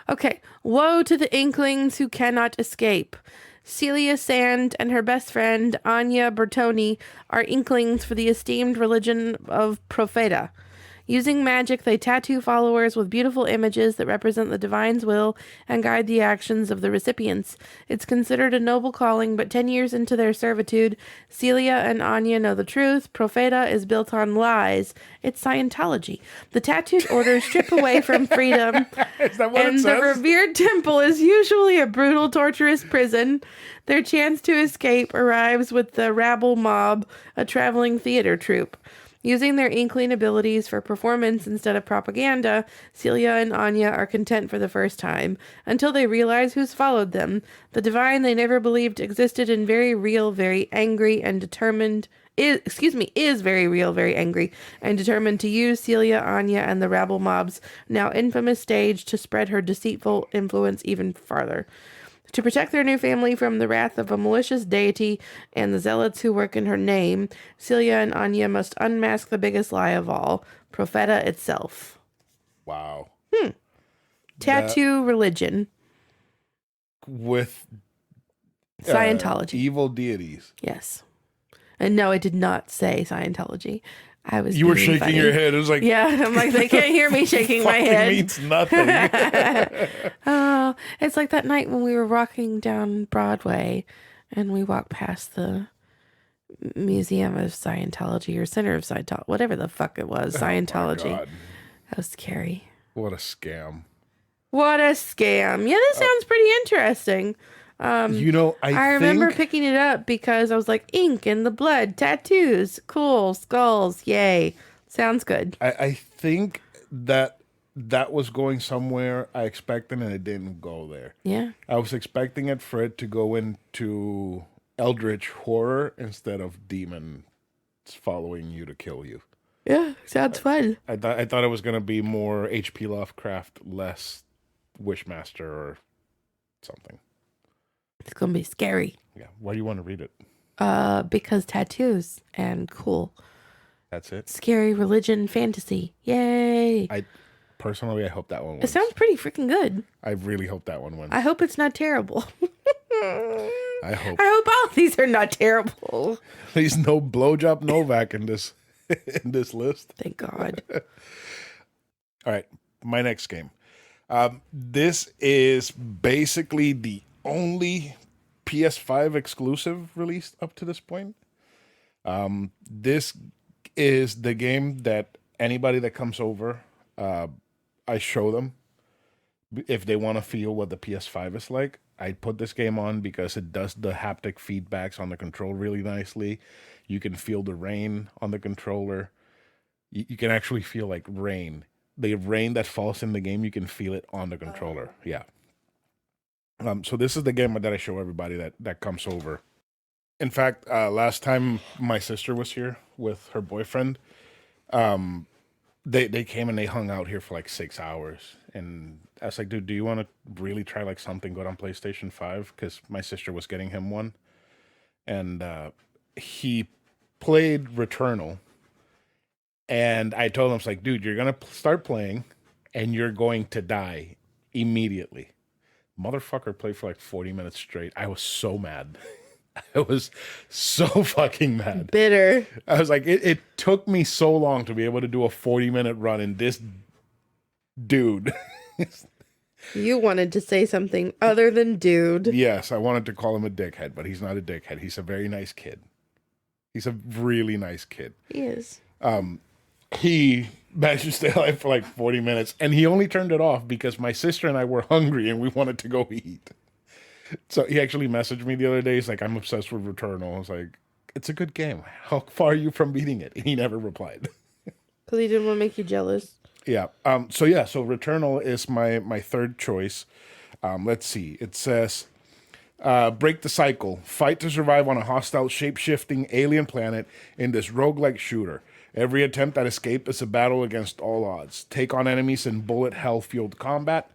Okay. Woe to the Inklings who cannot escape. Celia Sand and her best friend, Anya Bertoni, are Inklings for the esteemed religion of Profeta. Using magic, they tattoo followers with beautiful images that represent the divine's will and guide the actions of the recipients. It's considered a noble calling, but 10 years into their servitude, Celia and Anya know the truth. Profeta is built on lies. It's Scientology. The tattooed orders strip away from freedom, Is that what and it the says? revered temple is usually a brutal, torturous prison. Their chance to escape arrives with the rabble mob, a traveling theater troupe. Using their inkling abilities for performance instead of propaganda, Celia and Anya are content for the first time, until they realize who's followed them. The divine they never believed existed and very real, very angry and determined, is very real, very angry and determined to use Celia, Anya, and the rabble mob's now infamous stage to spread her deceitful influence even farther. To protect their new family from the wrath of a malicious deity and the zealots who work in her name, Celia and Anya must unmask the biggest lie of all, Profeta itself. Wow. Tattoo religion. With Scientology. evil deities. Yes. And no, it did not say Scientology. I was You were being shaking funny. your head. It was like, Yeah, I'm like, they can't hear me shaking my fucking head. means nothing. Oh, it's like that night when we were walking down Broadway and we walked past the Museum of Scientology or Center of Scientology, whatever the fuck it was, Scientology. Oh my God. That was scary. What a scam. What a scam. Yeah, this sounds pretty interesting. You know, I remember think picking it up because I was like, ink in the blood, tattoos, cool, skulls, yay. Sounds good. I think that was going somewhere I expected and it didn't go there. Yeah. I was expecting it for it to go into eldritch horror instead of demons following you to kill you. Yeah, sounds fun. I thought it was going to be more H.P. Lovecraft, less Wishmaster or something. It's going to be scary. Yeah. Why do you want to read it? Because tattoos and cool. That's it. Scary religion fantasy. Yay. I hope that one It wins. sounds pretty freaking good. I really hope that one wins. I hope it's not terrible. I hope. I hope all these are not terrible. There's no blowjob Novak in this in this list. Thank God. All right, my next game. This is basically the only PS5 exclusive released up to this point. This is the game that anybody that comes over, I show them if they want to feel what the PS5 is like. I put this game on because it does the haptic feedbacks on the control really nicely. You can feel the rain on the controller. You can actually feel like rain. The rain that falls in the game, you can feel it on the controller. Yeah. So this is the game that I show everybody that comes over. In fact, last time my sister was here with her boyfriend, they came and they hung out here for like 6 hours. And I was like, dude, do you want to really try like something good on PlayStation 5? Because my sister was getting him one. And he played Returnal. And I told him, I was like, dude, you're going to start playing and you're going to die immediately. Motherfucker played for like 40 minutes straight. I was so mad. I was so fucking mad. Bitter. I was like, it took me so long to be able to do a 40-minute run in this dude. You wanted to say something other than dude. Yes, I wanted to call him a dickhead, but he's not a dickhead. He's a very nice kid. He's a really nice kid. He is. He managed to stay alive for like 40 minutes, and he only turned it off because my sister and I were hungry and we wanted to go eat. So he actually messaged me the other day. He's like, I'm obsessed with Returnal. I was like, it's a good game. How far are you from beating it? And he never replied. Because he didn't want to make you jealous. Yeah. So Returnal is my third choice. Let's see. It says, break the cycle. Fight to survive on a hostile, shape-shifting alien planet in this roguelike shooter. Every attempt at escape is a battle against all odds. Take on enemies in bullet hell-fueled combat.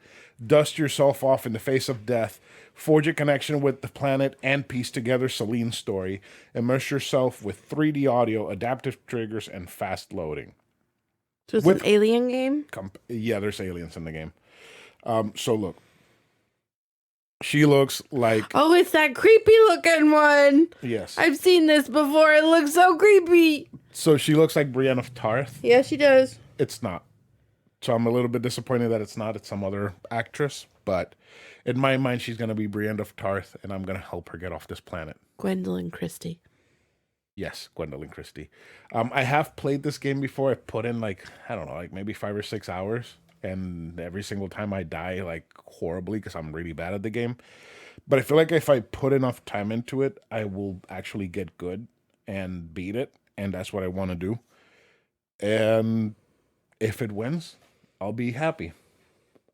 Dust yourself off in the face of death. Forge a connection with the planet and piece together Celine's story. Immerse yourself with 3D audio, adaptive triggers, and fast loading. So it's an alien game? Yeah, there's aliens in the game. So look. She looks like... Oh, it's that creepy looking one. Yes. I've seen this before. It looks so creepy. So she looks like Brienne of Tarth. Yeah, she does. It's not. So I'm a little bit disappointed that it's not. It's some other actress. But in my mind, she's going to be Brienne of Tarth, and I'm going to help her get off this planet. Gwendolyn Christie. Yes, Gwendolyn Christie. I have played this game before. I put in like maybe 5 or 6 hours. And every single time I die like horribly because I'm really bad at the game. But I feel like if I put enough time into it, I will actually get good and beat it. And that's what I want to do. And if it wins, I'll be happy.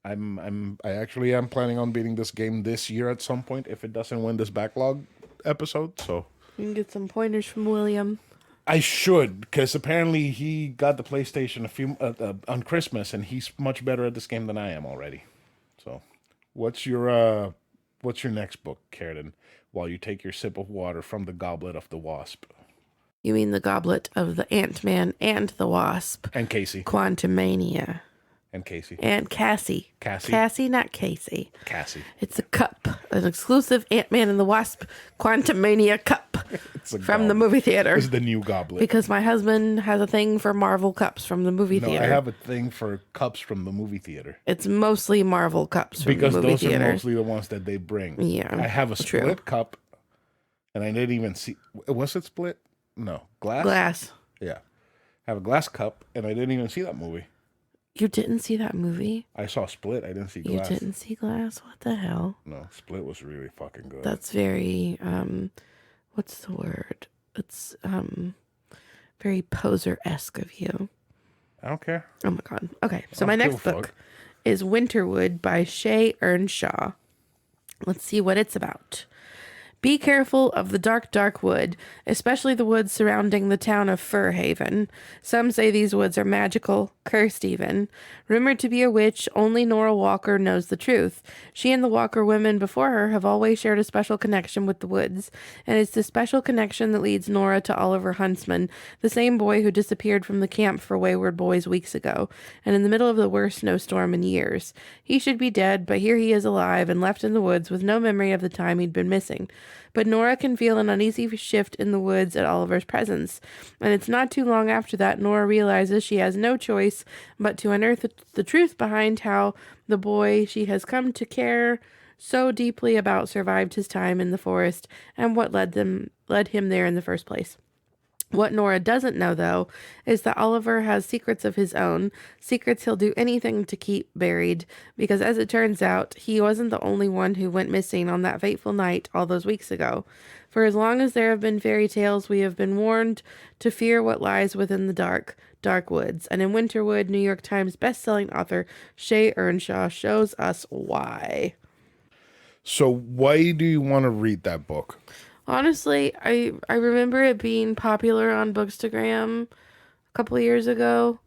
I actually am planning on beating this game this year at some point if it doesn't win this backlog episode. So you can get some pointers from William. I should, because apparently he got the PlayStation on Christmas, and he's much better at this game than I am already. So, what's your next book, Carradine? While you take your sip of water from the goblet of the Wasp. You mean the goblet of the Ant-Man and the Wasp? And Casey. Quantumania. And Casey. And Cassie. Cassie, not Casey. Cassie. It's a cup. An exclusive Ant-Man and the Wasp Quantumania cup from the movie theater. This is the new goblet. Because my husband has a thing for Marvel cups from the movie theater. I have a thing for cups from the movie theater. It's mostly Marvel cups from the movie theater. Because those are mostly the ones that they bring. Yeah. I have a split cup, and I didn't even see... Was it split? No. Glass? Glass. Yeah. I have a glass cup, and I didn't even see that movie. You didn't see that movie? I saw Split. I didn't see Glass. You didn't see Glass? What the hell? No, Split was really fucking good. That's very, what's the word? It's, very poser-esque of you. I don't care. Oh my God. Okay, so my next book is Winterwood by Shay Earnshaw. Let's see what it's about. Be careful of the dark wood, especially the woods surrounding the town of Fir Haven. Some say these woods are magical, cursed even. Rumored to be a witch, only Nora Walker knows the truth. She and the Walker women before her have always shared a special connection with the woods, and it's this special connection that leads Nora to Oliver Huntsman, the same boy who disappeared from the camp for wayward boys weeks ago, and in the middle of the worst snowstorm in years. He should be dead, but here he is alive and left in the woods with no memory of the time he'd been missing. But Nora can feel an uneasy shift in the woods at Oliver's presence. And it's not too long after that Nora realizes she has no choice but to unearth the truth behind how the boy she has come to care so deeply about survived his time in the forest and what led him there in the first place. What Nora doesn't know, though, is that Oliver has secrets of his own, secrets he'll do anything to keep buried, because as it turns out, he wasn't the only one who went missing on that fateful night all those weeks ago. For as long as there have been fairy tales, we have been warned to fear what lies within the dark woods. And in Winterwood, New York Times bestselling author Shay Earnshaw shows us why. So why do you want to read that book? Honestly, I remember it being popular on Bookstagram a couple of years ago,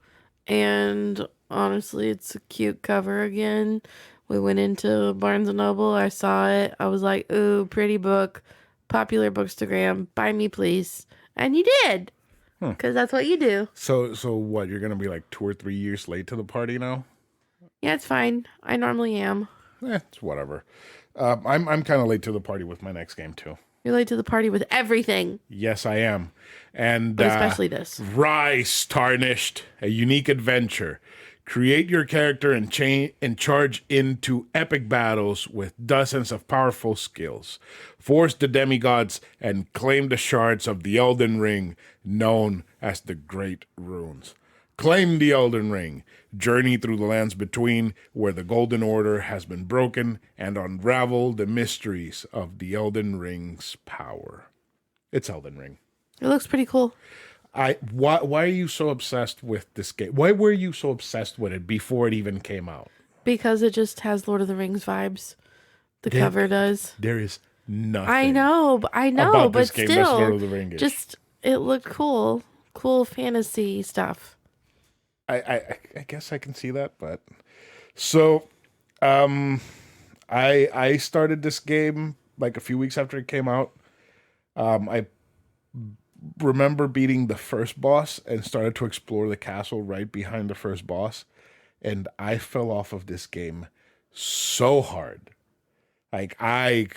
and honestly, it's a cute cover again. We went into Barnes and Noble, I saw it, I was like, ooh, pretty book, popular Bookstagram, buy me please. And you did, because that's what you do. So what? You're gonna be like 2 or 3 years late to the party now? Yeah, it's fine. I normally am. It's whatever. I'm kind of late to the party with my next game too. You're late to the party with everything, Yes, I am. And but especially this. Rise, Tarnished, a unique adventure. Create your character and charge into epic battles with dozens of powerful skills. Force the demigods and claim the shards of the Elden Ring, known as the Great Runes. Claim the Elden Ring. Journey through the lands between, where the Golden Order has been broken, and unravel the mysteries of the Elden Ring's power. It's Elden Ring. It looks pretty cool. Why are you so obsessed with this game? Why were you so obsessed with it before it even came out? Because it just has Lord of the Rings vibes. The cover does. There is nothing. I know, about but this game that's still, Lord of the Rings. just it looked cool. Cool fantasy stuff. I guess I can see that, but so I started this game like a few weeks after it came out. I remember beating the first boss and started to explore the castle right behind the first boss, and I fell off of this game so hard. Like I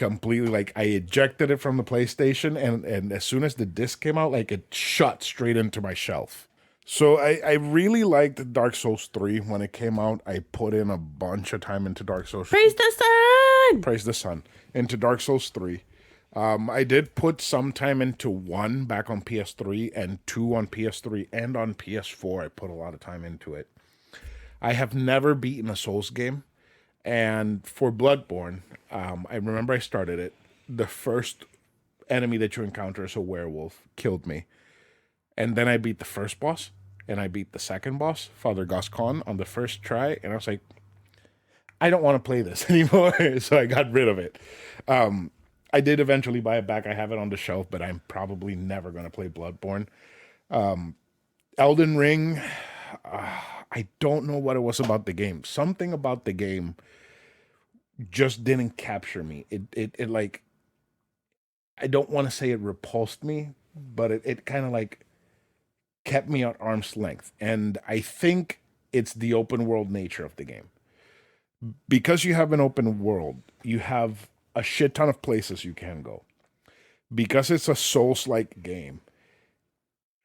ejected it from the PlayStation, and as soon as the disc came out, like it shot straight into my shelf. So I really liked Dark Souls 3 when it came out. I put in a bunch of time into Dark Souls. Praise the sun! Praise the sun. Into Dark Souls 3. I did put some time into 1 back on PS3 and 2 on PS3 and on PS4. I put a lot of time into it. I have never beaten a Souls game. And for Bloodborne, I remember I started it. The first enemy that you encounter is a werewolf. Killed me. And then I beat the first boss, and I beat the second boss, Father Gascon, on the first try, and I was like, I don't want to play this anymore, so I got rid of it. I did eventually buy it back. I have it on the shelf, but I'm probably never going to play Bloodborne. Elden Ring, I don't know what it was about the game. Something about the game just didn't capture me. It like, I don't want to say it repulsed me, but it kind of like kept me at arm's length. And I think it's the open world nature of the game. Because you have an open world, you have a shit ton of places you can go. Because it's a Souls-like game,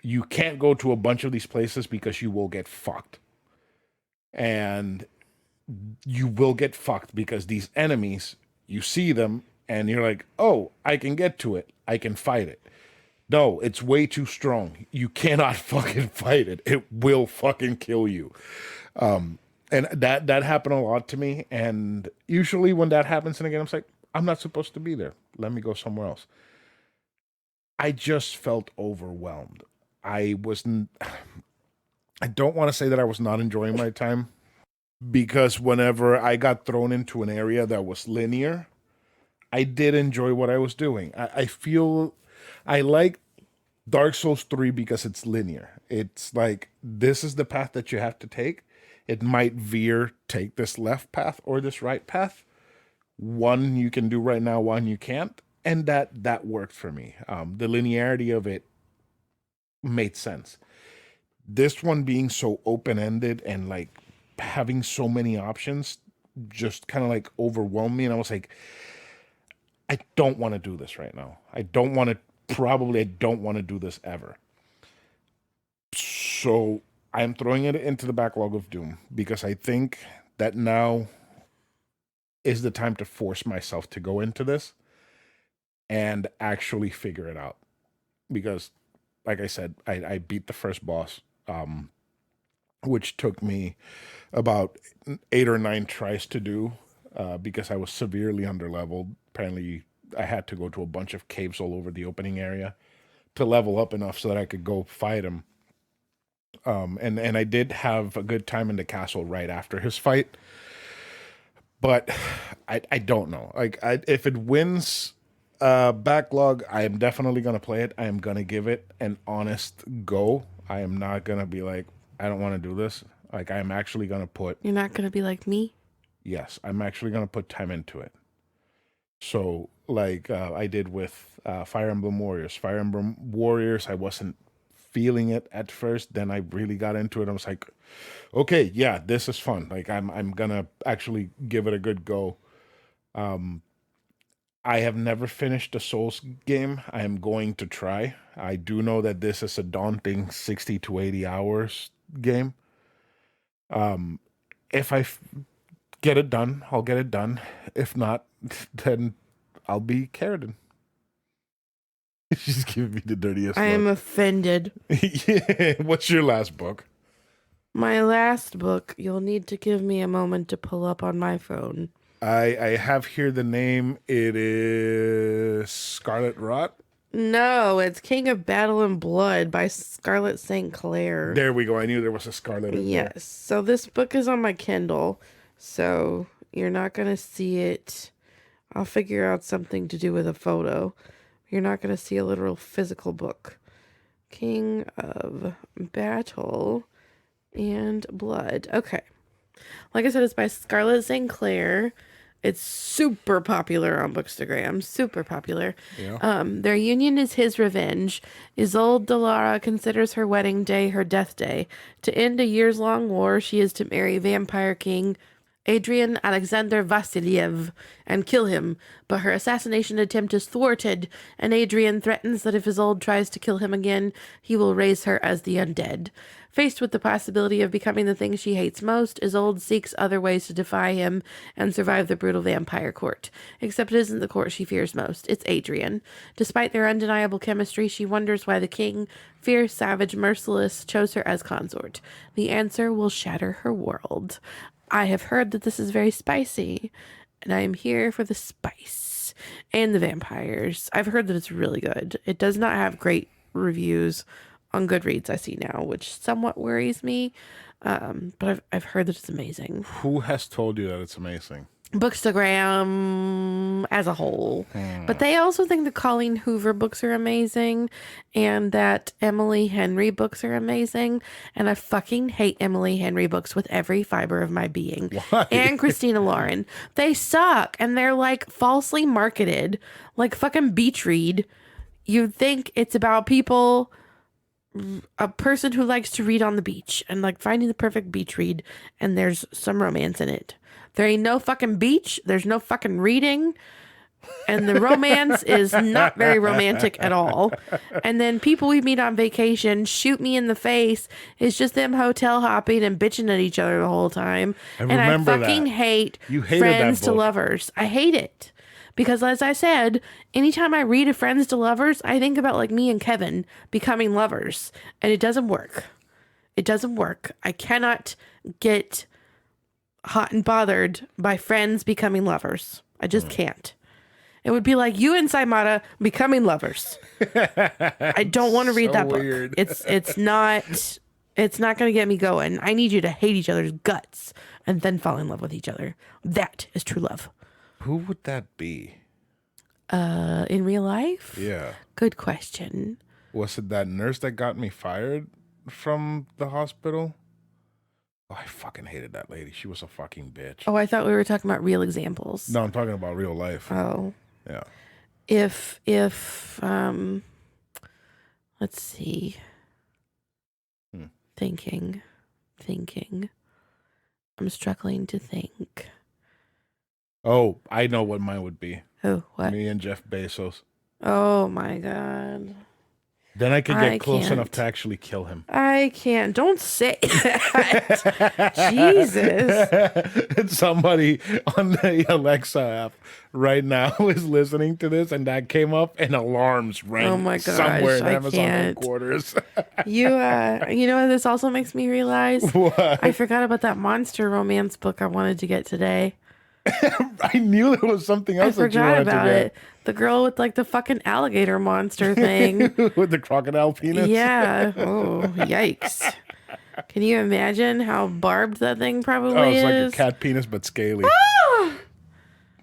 you can't go to a bunch of these places because you will get fucked. And you will get fucked because these enemies, you see them and you're like, oh, I can get to it. I can fight it. No, it's way too strong. You cannot fucking fight it. It will fucking kill you. And that happened a lot to me. And usually when that happens in a game, I'm like, I'm not supposed to be there. Let me go somewhere else. I just felt overwhelmed. I don't want to say that I was not enjoying my time, because whenever I got thrown into an area that was linear, I did enjoy what I was doing. I feel I like Dark Souls 3 because it's linear. It's like this is the path that you have to take. It might veer, take this left path or this right path. One you can do right now, one you can't. And that worked for me. The linearity of it made sense. This one being so open-ended and like having so many options just kind of like overwhelmed me. And I was like, I don't want to do this right now. I don't want to, probably, I don't want to do this ever. So I'm throwing it into the backlog of Doom because I think that now is the time to force myself to go into this and actually figure it out. Because, like I said, I beat the first boss, which took me about 8 or 9 tries to do because I was severely underleveled. Apparently, I had to go to a bunch of caves all over the opening area to level up enough so that I could go fight him. And I did have a good time in the castle right after his fight, but I don't know. Like if it wins backlog, I am definitely gonna play it. I am gonna give it an honest go. I am not gonna be like, I don't want to do this. Like I'm actually gonna put. You're not gonna be like me? Yes, I'm actually gonna put time into it. So like I did with Fire Emblem Warriors. Fire Emblem Warriors, I wasn't feeling it at first. Then I really got into it. I was like, okay, yeah, this is fun. Like I'm gonna actually give it a good go. I have never finished a Souls game. I am going to try. I do know that this is a daunting 60 to 80 hours game. If get it done, I'll get it done. If not, then I'll be Carradine. She's giving me the dirtiest I am look. offended. Yeah. What's your last book? My last book, you'll need to give me a moment to pull up on my phone. I have here the name. It is Scarlet Rot. No, it's King of Battle and Blood by Scarlett St. Clair. There we go. I knew there was a Scarlet in there. Yes. So this book is on my Kindle, so you're not going to see it. I'll figure out something to do with a photo. You're not going to see a literal physical book. King of Battle and Blood. Okay. Like I said, it's by Scarlett St. Clair. It's super popular on Bookstagram. Super popular. Yeah. Their union is his revenge. Isolde Delara considers her wedding day her death day. To end a years-long war, she is to marry Vampire King Adrian Alexander Vasiliev and kill him, but her assassination attempt is thwarted, and Adrian threatens that if Isolde tries to kill him again, he will raise her as the undead. Faced with the possibility of becoming the thing she hates most, Isolde seeks other ways to defy him and survive the brutal vampire court. Except it isn't the court she fears most, it's Adrian. Despite their undeniable chemistry, she wonders why the king, fierce, savage, merciless, chose her as consort. The answer will shatter her world. I have heard that this is very spicy, and I am here for the spice and the vampires. I've heard that it's really good. It does not have great reviews on Goodreads, I see now, which somewhat worries me, but I've heard that it's amazing. Who has told you that it's amazing? Bookstagram as a whole. But they also think the Colleen Hoover books are amazing and that Emily Henry books are amazing. And I fucking hate Emily Henry books with every fiber of my being. Why? And Christina Lauren. They suck and they're like falsely marketed, like fucking Beach Read. You'd think it's about people, a person who likes to read on the beach and like finding the perfect beach read, and there's some romance in it. There ain't no fucking beach. There's no fucking reading. And the romance is not very romantic at all. And then people we meet on vacation shoot me in the face. It's just them hotel hopping and bitching at each other the whole time. And I fucking hate Friends to Lovers. I hate it. Because as I said, anytime I read a Friends to Lovers, I think about like me and Kevin becoming lovers. And it doesn't work. It doesn't work. I cannot get hot and bothered by friends becoming lovers. I just can't. It would be like you and Saimata becoming lovers. I don't want to read that book. Weird. It's not going to get me going. I need you to hate each other's guts and then fall in love with each other. That is true love. Who would that be? In real life? Yeah. Good question. Was it that nurse that got me fired from the hospital? Oh, I fucking hated that lady. She was a fucking bitch. Oh, I thought we were talking about real examples. No, I'm talking about real life. Oh. Yeah. If let's see. Thinking. I'm struggling to think. Oh, I know what mine would be. Oh, what? Me and Jeff Bezos. Oh my God. Then I could I get close enough can't. to actually kill him. I can't. Don't say that. Jesus. And somebody on the Alexa app right now is listening to this, and that came up, and alarms rang Oh my gosh, somewhere in I Amazon can't. headquarters. You know what this also makes me realize? What? I forgot about that monster romance book I wanted to get today. I knew there was something I else that you forgot wanted about to it. The girl with like the fucking alligator monster thing. get. With the crocodile penis. Yeah. Oh, yikes. Can you imagine how barbed that thing probably Oh, it's like a is? cat penis, but scaly.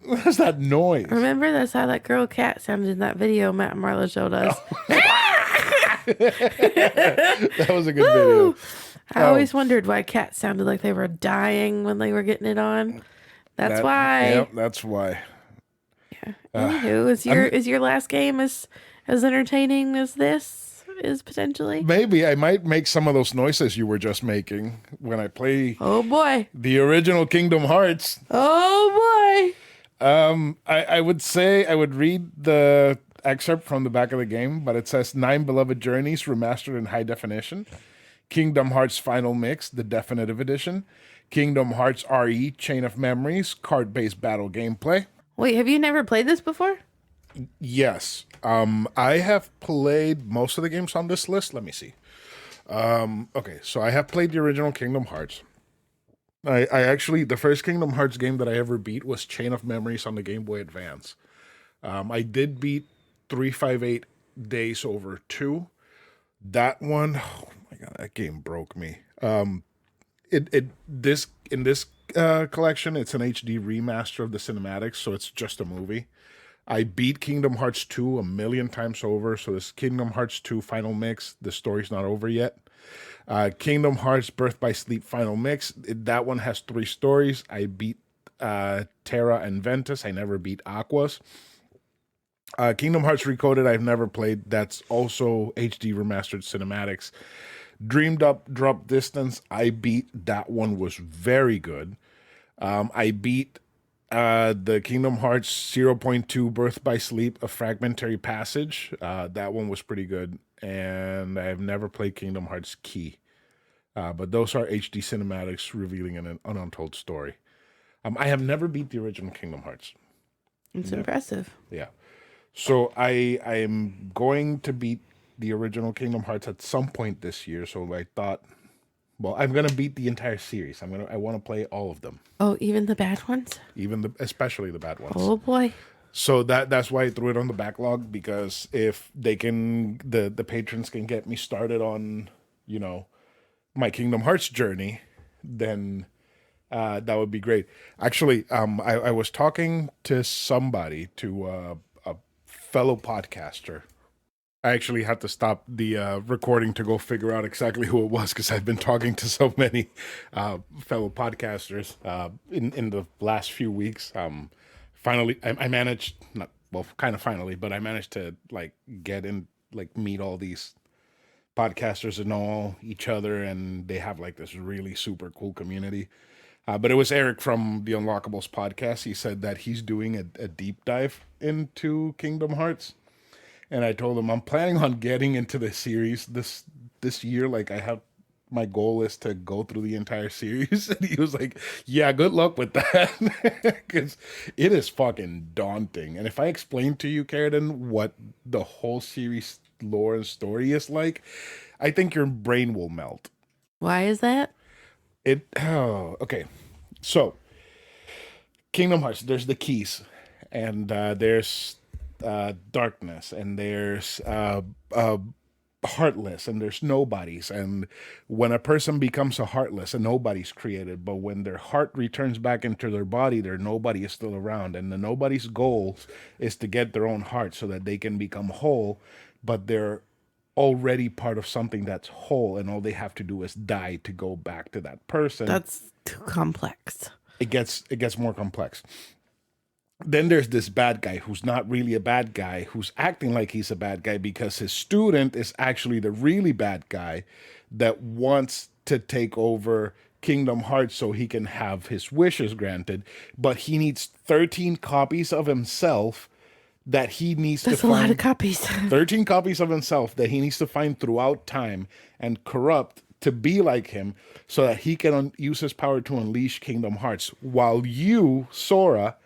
What's that noise? Remember, that's how that girl cat sounded in that video Matt and Marla showed us. That was a good video. I always wondered why cats sounded like they were dying when they were getting it on. That's why. Yep, that's why. Anywho, is your last game as entertaining as this is potentially? Maybe I might make some of those noises you were just making when I play Oh boy. the original Kingdom Hearts. Oh boy. I would say I would read the excerpt from the back of the game, but it says 9 Beloved Journeys remastered in high definition. Kingdom Hearts Final Mix, the definitive edition. Kingdom Hearts RE Chain of Memories, card-based battle gameplay. Wait, have you never played this before? Yes. I have played most of the games on this list. Let me see. Okay, so I have played the original Kingdom Hearts. I actually, the first Kingdom Hearts game that I ever beat was Chain of Memories on the Game Boy Advance. I did beat 358 Days Over 2. That one, oh my god, that game broke me. In this collection, it's an HD remaster of the cinematics, so it's just a movie. I beat Kingdom Hearts 2 a million times over, so this Kingdom Hearts 2 Final Mix, the story's not over yet. Kingdom Hearts Birth by Sleep Final Mix, that one has 3 stories. I beat Terra and Ventus. I never beat Aquas. Kingdom Hearts Recoded, I've never played. That's also HD remastered cinematics. Dreamed Up Drop Distance, I beat. That one was very good. I beat the Kingdom Hearts 0.2 Birth by Sleep, A Fragmentary Passage. That one was pretty good. And I've never played Kingdom Hearts Key. But those are HD cinematics revealing an untold story. I have never beat the original Kingdom Hearts. It's impressive. Yeah. So I am going to beat the original Kingdom Hearts at some point this year. So I thought, well, I'm gonna beat the entire series. I want to play all of them, Oh, even the bad ones? especially the bad ones. Oh boy. So that's why I threw it on the backlog, because if they can, the patrons can get me started on, my Kingdom Hearts journey, then that would be great. Actually, I was talking to somebody, to a fellow podcaster. I actually had to stop the recording to go figure out exactly who it was, because I've been talking to so many fellow podcasters in the last few weeks. Finally, I managed, not well, kind of finally, but I managed to get in, meet all these podcasters and know each other, and they have this really super cool community. But it was Eric from the Unlockables podcast. He said that he's doing a deep dive into Kingdom Hearts. And I told him I'm planning on getting into the series this year. I have, my goal is to go through the entire series. And he was like, yeah, good luck with that. Because it is fucking daunting. And if I explain to you, Carradine, what the whole series lore and story is like, I think your brain will melt. Why is that? Okay. So, Kingdom Hearts, there's the keys. And there's darkness, and there's heartless and there's nobodies. And when a person becomes a heartless, a nobody's created. But when their heart returns back into their body, their nobody is still around. And the nobody's goal is to get their own heart so that they can become whole, but they're already part of something that's whole, and all they have to do is die to go back to that person. That's too complex. It gets more complex. Then there's this bad guy who's not really a bad guy, who's acting like he's a bad guy because his student is actually the really bad guy that wants to take over Kingdom Hearts so he can have his wishes granted, but he needs 13 copies of himself that he needs That's to a lot find. of copies. 13 copies of himself that he needs to find throughout time and corrupt to be like him so that he can use his power to unleash Kingdom Hearts, while you, Sora,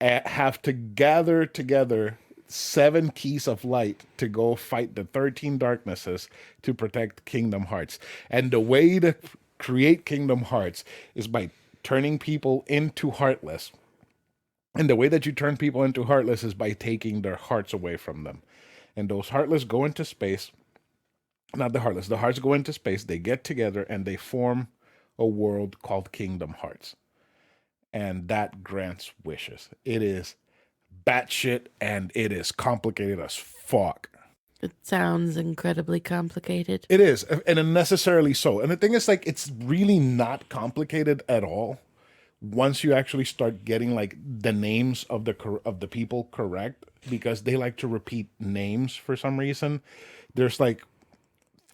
have to gather together 7 keys of light to go fight the 13 darknesses to protect Kingdom Hearts. And the way to create Kingdom Hearts is by turning people into heartless. And the way that you turn people into heartless is by taking their hearts away from them. And those heartless go into space. Not the heartless. The hearts go into space. They get together and they form a world called Kingdom Hearts. And that grants wishes. It is batshit and it is complicated as fuck. It sounds incredibly complicated. It is, and unnecessarily so. And the thing is, like, it's really not complicated at all once you actually start getting like the names of the people correct, because they like to repeat names for some reason. There's like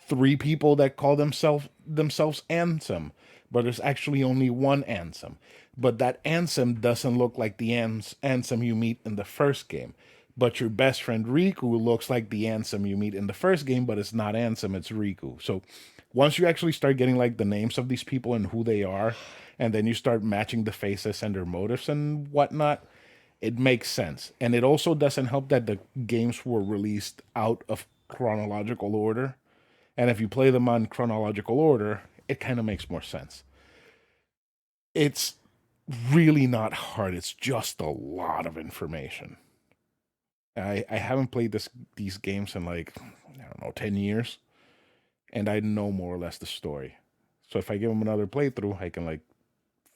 3 people that call themselves Ansem, but there's actually only one Ansem. But that Ansem doesn't look like the Ansem you meet in the first game. But your best friend Riku looks like the Ansem you meet in the first game, but it's not Ansem, it's Riku. So once you actually start getting like the names of these people and who they are, and then you start matching the faces and their motives and whatnot, it makes sense. And it also doesn't help that the games were released out of chronological order. And if you play them on chronological order, it kind of makes more sense. It's really not hard. It's just a lot of information. I haven't played these games in like, I don't know, 10 years. And I know more or less the story. So if I give them another playthrough, I can like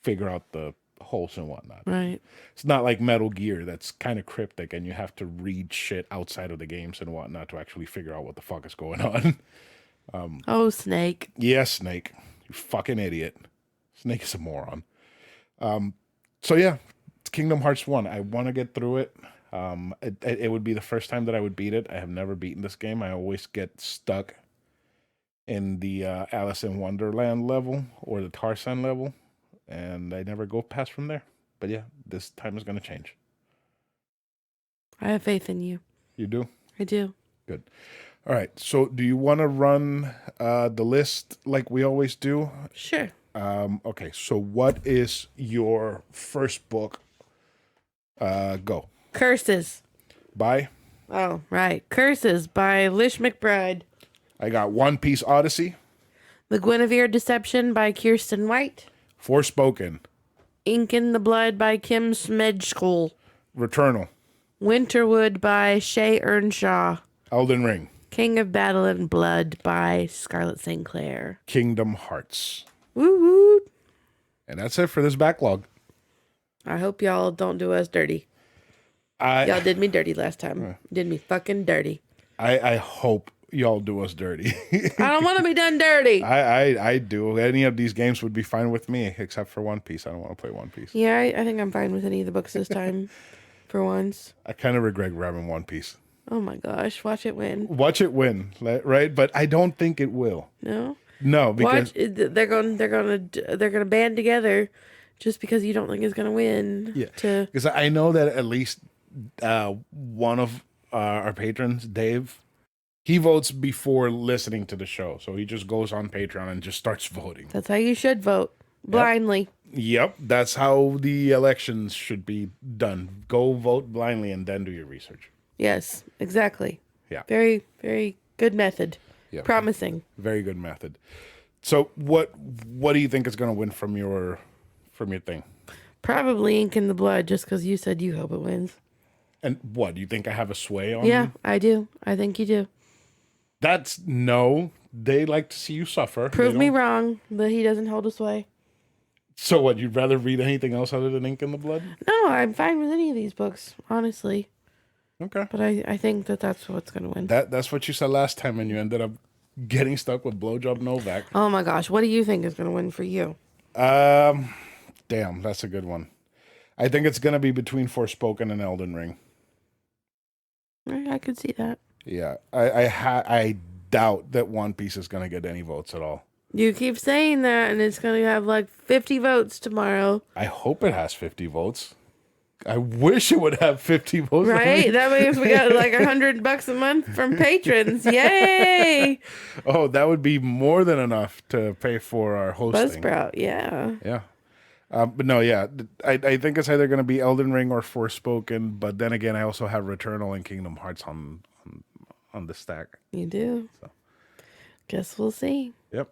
figure out the holes and whatnot. Right. It's not like Metal Gear that's kind of cryptic and you have to read shit outside of the games and whatnot to actually figure out what the fuck is going on. Oh, Snake. Yes, Snake. You fucking idiot. Snake is a moron. So yeah, it's Kingdom Hearts 1. I want to get through it. It would be the first time that I would beat it. I have never beaten this game. I always get stuck in the Alice in Wonderland level or the Tarzan level, and I never go past from there. But yeah, this time is going to change. I have faith in you. You do? I do. Good. All right. So do you want to run the list like we always do? Sure. Okay. So what is your first book? Go. Curses. By? Oh, right. Curses by Lish McBride. I got One Piece Odyssey. The Guinevere Deception by Kirsten White. Forspoken. Ink in the Blood by Kim Smedgskool. Returnal. Winterwood by Shay Earnshaw. Elden Ring. King of Battle and Blood by Scarlett St. Clair. Kingdom Hearts. Woo woo. And that's it for this backlog. I hope y'all don't do us dirty. Y'all did me dirty last time. Did me fucking dirty. I hope y'all do us dirty. I don't want to be done dirty. I do. Any of these games would be fine with me, except for One Piece. I don't want to play One Piece. Yeah, I think I'm fine with any of the books this time. For once. I kind of regret grabbing One Piece. Oh my gosh, watch it win. Watch it win, right? But I don't think it will. No? No, because they're gonna band together just because you don't think it's gonna win. yeah, because I know that at least one of our patrons, Dave, he votes before listening to the show, so he just goes on Patreon and just starts voting. That's how you should vote blindly. Yep, that's how the elections should be done. Go vote blindly and then do your research. Yes, exactly. Yeah. Very, very good method. Yeah. Promising. Very good method. So what do you think is going to win from your thing? Probably Ink in the Blood, just because you said you hope it wins. And what, do you think I have a sway on? Yeah, I do. I think you do. That's no. They like to see you suffer. Prove They me don't- wrong that he doesn't hold a sway. So what? You'd rather read anything else other than Ink in the Blood? No, I'm fine with any of these books, honestly. Okay. But I think that's what's going to win. That's what you said last time, and you ended up getting stuck with Blowjob Novak. Oh my gosh, what do you think is going to win for you? Damn, that's a good one. I think it's gonna be between Forspoken and Elden Ring. I could see that. Yeah, I doubt that One Piece is gonna get any votes at all. You keep saying that, and it's going to have like 50 votes tomorrow. I hope it has 50 votes. I wish it would have 50 votes. Right? That means we got like $100 a month from patrons. Yay! Oh, that would be more than enough to pay for our hosting. Buzzsprout, yeah. Yeah. But no, yeah. I think it's either going to be Elden Ring or Forspoken. But then again, I also have Returnal and Kingdom Hearts on the stack. You do. So. Guess we'll see. Yep.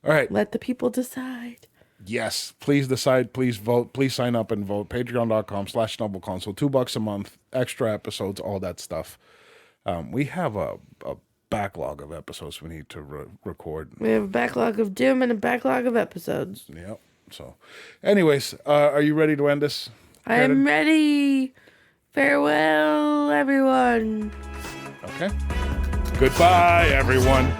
All right. Let the people decide. Yes, please decide, please vote, please sign up and vote. Patreon.com/anovelconsole, $2 a month, extra episodes, all that stuff. We have a backlog of episodes we need to record. We have a backlog of doom and a backlog of episodes. Yep. So, anyways, are you ready to end this? I am ready. Farewell, everyone. Okay. Goodbye, everyone.